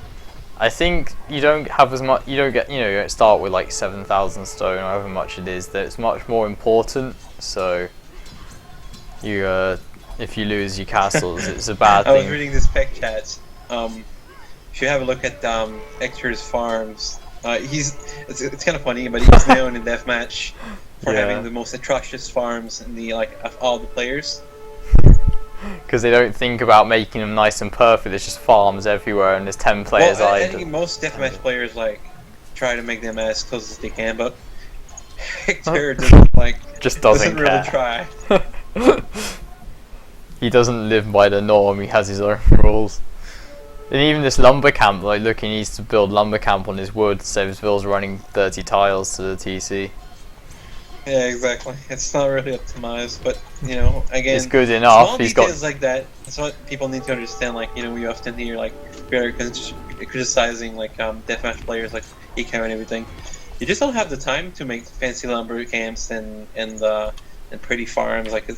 think you don't have as much. You don't start with like 7,000 stone or however much it is. That it's much more important. So if you lose your castles, it's a bad thing. I was reading this spec chat. If you have a look at Hector's farms, it's kind of funny, but he's known in deathmatch for having the most atrocious farms in the of all the players. Because they don't think about making them nice and perfect. There's just farms everywhere, and there's 10 players. Well, I think most deathmatch players try to make them as close as they can, but Hector doesn't really try. He doesn't live by the norm. He has his own rules. And even this lumber camp, like, look, he needs to build lumber camp on his wood, so his ville's running 30 tiles to the TC. Yeah, exactly. It's not really optimized, but, you know, again... It's good enough. Small details like that, that's what people need to understand. Like, you know, we often hear, very criticizing, deathmatch players, like, eco and everything. You just don't have the time to make fancy lumber camps and pretty farms. Like,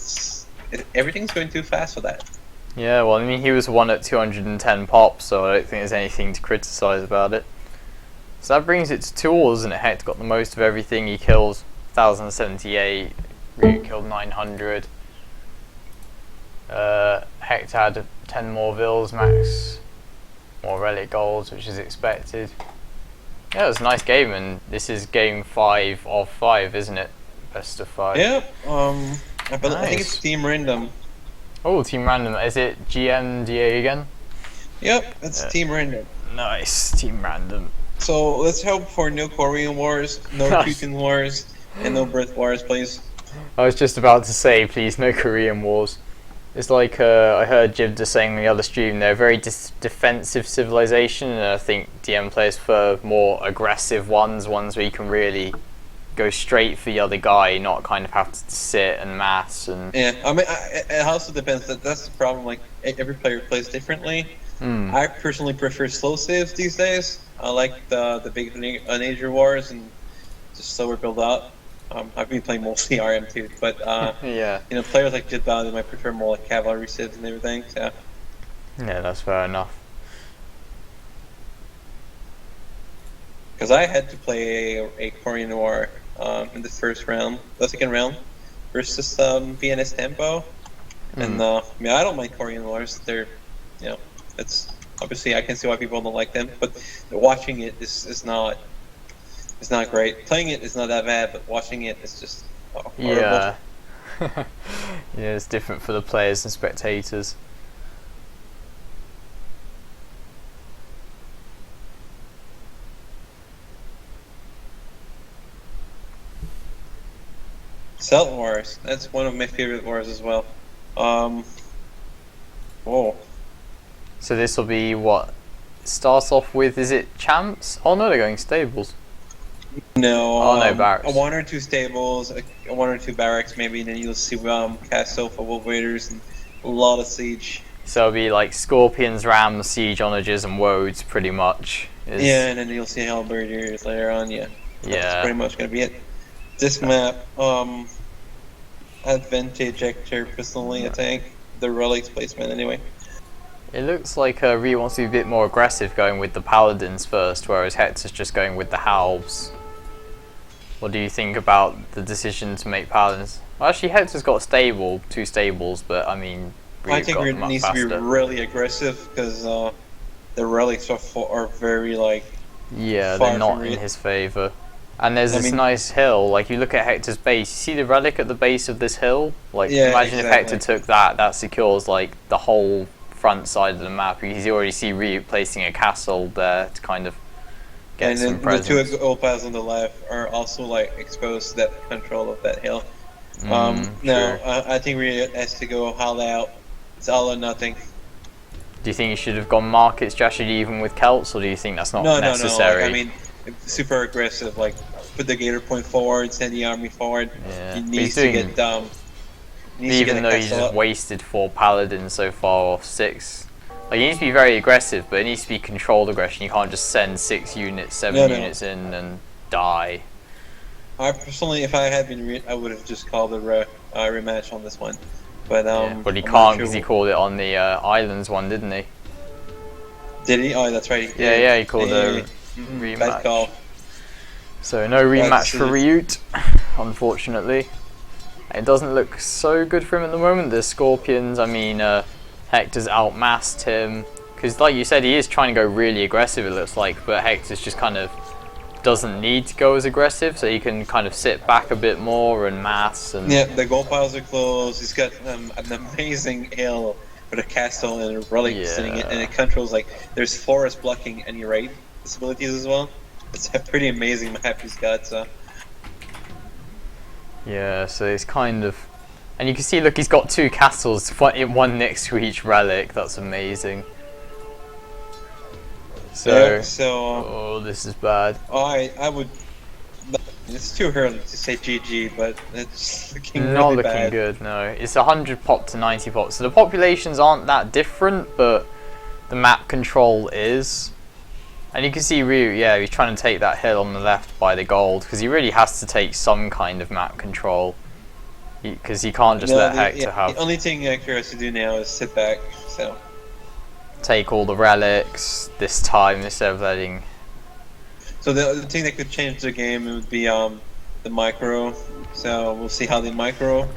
everything's going too fast for that. Yeah, well, I mean, he was one at 210 pops, so I don't think there's anything to criticise about it. So that brings it to 2 ors, isn't it? Hector got the most of everything. He kills 1,078. RiuT killed 900. Hector had 10 more vills, max more relic golds, which is expected. Yeah, it was a nice game, and this is game 5 of 5, isn't it? Best of 5. Yeah, I think it's team random. Oh, team random. Is it GMDA again? Yep, it's team random. Nice, team random. So let's hope for no Korean wars, no Putin wars, and no Brit wars, please. I was just about to say, please, no Korean Wars. It's like I heard Jibda saying on the other stream, they're a very defensive civilization, and I think DM plays for more aggressive ones where you can really go straight for the other guy, not kind of have to sit and mass. And yeah, I mean, it also depends. That's the problem. Like every player plays differently. I personally prefer slow saves these days. I like the big nature wars and just slower build up. I've been playing mostly RM too, but yeah, you know, players like Jidba, they might prefer more like cavalry civs and everything. So yeah, that's fair enough. Because I had to play a Korean War in the second round, versus VNS Tempo, and I mean, I don't mind Korean Wars. They're, you know, it's obviously I can see why people don't like them, but watching it is not. It's not great. Playing it is not that bad, but watching it is just horrible. Yeah. Yeah, it's different for the players and spectators. Celt Wars. That's one of my favorite wars as well. Whoa. So this will be what? Starts off with, is it champs? Oh no, they're going stables. No. Oh no, barracks. One or two stables, one or two barracks maybe, and then you'll see Castle for Wolf Raiders and a lot of siege. So it'll be like Scorpions, Rams, Siege Onagers, and Woads pretty much. Yeah, and then you'll see Halberders later on, yeah. That's pretty much gonna be it. This map, advantage Hector personally, I think. The relics placement anyway. It looks like RiuT wants to be a bit more aggressive going with the Paladins first, whereas Hector's just going with the Halbs. What do you think about the decision to make Paladins? Well, actually, Hector's got a stable, 2 stables, but I mean, I think it needs to be really aggressive because the relics are very like. Yeah, they're not in his favour. And there's this nice hill. Like you look at Hector's base, you see the relic at the base of this hill. Like imagine if Hector took that secures like the whole front side of the map. You already see RiuT placing a castle there to kind of get some presence. And the 2 gold piles on the left are also like exposed to that control of that hill. No, I think RiuT has to go all out. It's all or nothing. Do you think you should have gone market strategy even with Celts, or do you think that's not necessary? No. Like, I mean, super aggressive. Like put the gator point forward, send the army forward. Yeah. He needs to get even though he's just wasted 4 paladins so far off 6. Like, he needs to be very aggressive, but it needs to be controlled aggression. You can't just send 6 units, 7 units in and die. I personally, if I had been I would have just called a rematch on this one. But but he can't because he called it on the islands one, didn't he? Did he? Oh, that's right. Yeah, he called a rematch. Bad call. So no rematch for RiuT, unfortunately. It doesn't look so good for him at the moment. The Scorpions, I mean, Hector's outmassed him. Because like you said, he is trying to go really aggressive, it looks like, but Hector's just kind of doesn't need to go as aggressive, so he can kind of sit back a bit more and mass. And yeah, the gold piles are closed. He's got an amazing hill with a castle and a relic sitting in, and it controls, like, there's forest blocking any raid possibilities as well. It's a pretty amazing map he's got, so. Yeah, so it's kind of, and you can see, look, he's got 2 castles, one next to each relic. That's amazing. So, oh, this is bad. I would. It's too early to say GG, but it's looking not really looking bad. good. No, it's 100 pop to 90 pop. So the populations aren't that different, but the map control is. And you can see RiuT, yeah, he's trying to take that hill on the left by the gold, because he really has to take some kind of map control, because he can't just let Hector have. The only thing Hector has to do now is sit back, so. Take all the relics this time instead of letting. So the thing that could change the game would be the micro. So we'll see how they micro.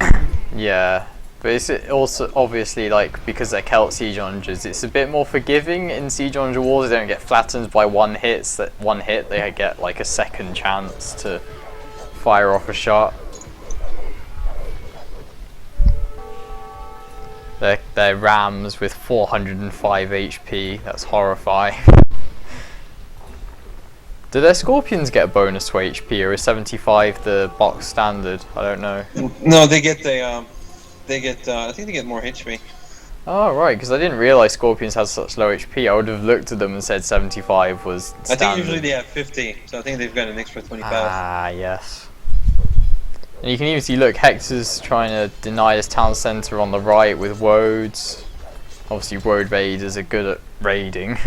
Yeah, but it's also obviously, like, because they're Celt Siege Onagers, it's a bit more forgiving in Siege Onager Wars. They don't get flattened by one hit. They get like a second chance to fire off a shot. They're Rams with 405 HP. That's horrifying. Do their Scorpions get a bonus to HP, or is 75 the box standard? I don't know. No, they get I think they get more HP. Oh right, because I didn't realise Scorpions had such low HP. I would have looked at them and said 75 was standard. I think usually they have 50, so I think they've got an extra 25. Ah, yes. And you can even see, look, Hector's trying to deny his town centre on the right with Woads. Obviously, Woad Raiders are good at raiding,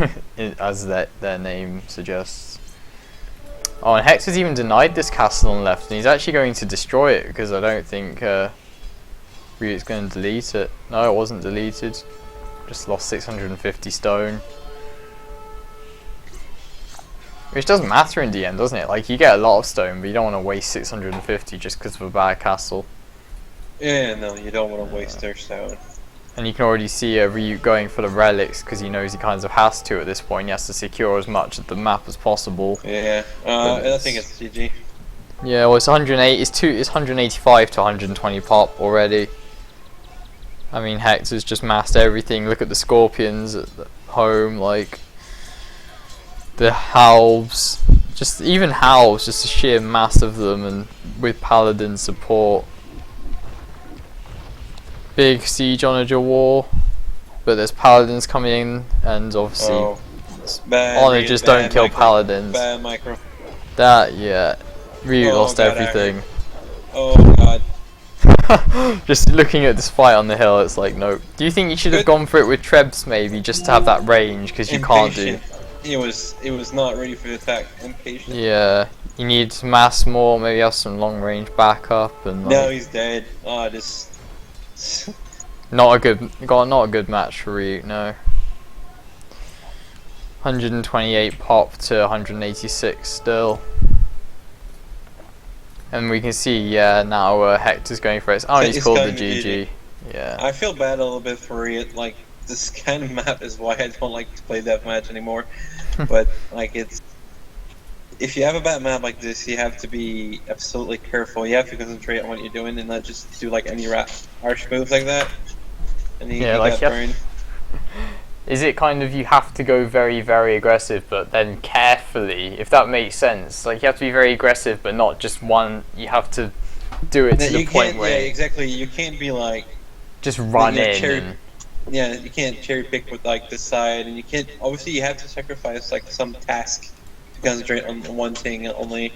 as their name suggests. Oh, and Hector's even denied this castle on the left, and he's actually going to destroy it, because I don't think RiuT's going to delete it. No, it wasn't deleted. Just lost 650 stone. Which doesn't matter in the end, doesn't it? Like, you get a lot of stone, but you don't want to waste 650 just because of a bad castle. Yeah, no, you don't want to waste their stone. And you can already see RiuT going for the relics because he knows he kind of has to at this point. He has to secure as much of the map as possible. Yeah, I think it's GG. Yeah, well, it's 108. It's 185 to 120 pop already. I mean, Hector's just massed everything. Look at the Scorpions at home, like the Halves. Just even Halves, just the sheer mass of them, and with Paladin support. Big siege on a war, but there's Paladins coming in, and obviously, just don't kill micro. Paladins. Bad micro. That, yeah, RiuT lost everything. Oh god. Just looking at this fight on the hill, it's like, no. Do you think you should have gone for it with Trebs maybe, just to have that range, because you can't do. It was not ready for the attack. Impatient. Yeah, you need to mass more, maybe have some long range backup, and like, no, he's dead. Oh, this. not a good match for RiuT, no. 128 pop to 186 still. And we can see, yeah, now Hector's going for it. Oh, he's called the GG. Yeah. I feel bad a little bit for RiuT. Like, this kind of map is why I don't like to play deathmatch anymore. But, like, it's... If you have a bad map like this, you have to be absolutely careful. You have to concentrate on what you're doing and not just do, like, any harsh moves like that. And you get burned. Is it kind of, you have to go very, very aggressive, but then carefully, if that makes sense? Like, you have to be very aggressive, but not just one, you have to do it to the point where... Yeah, exactly, you can't be like... Just run in. Yeah, you can't cherry pick with, like, the side, and you can't... Obviously, you have to sacrifice, like, some task to concentrate on one thing only.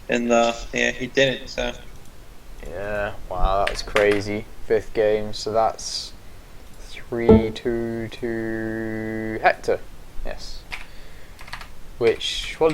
And, yeah, he didn't, so... Yeah, wow, that was crazy. 5th game, so that's... 3-2 to Hector, yes. Which, what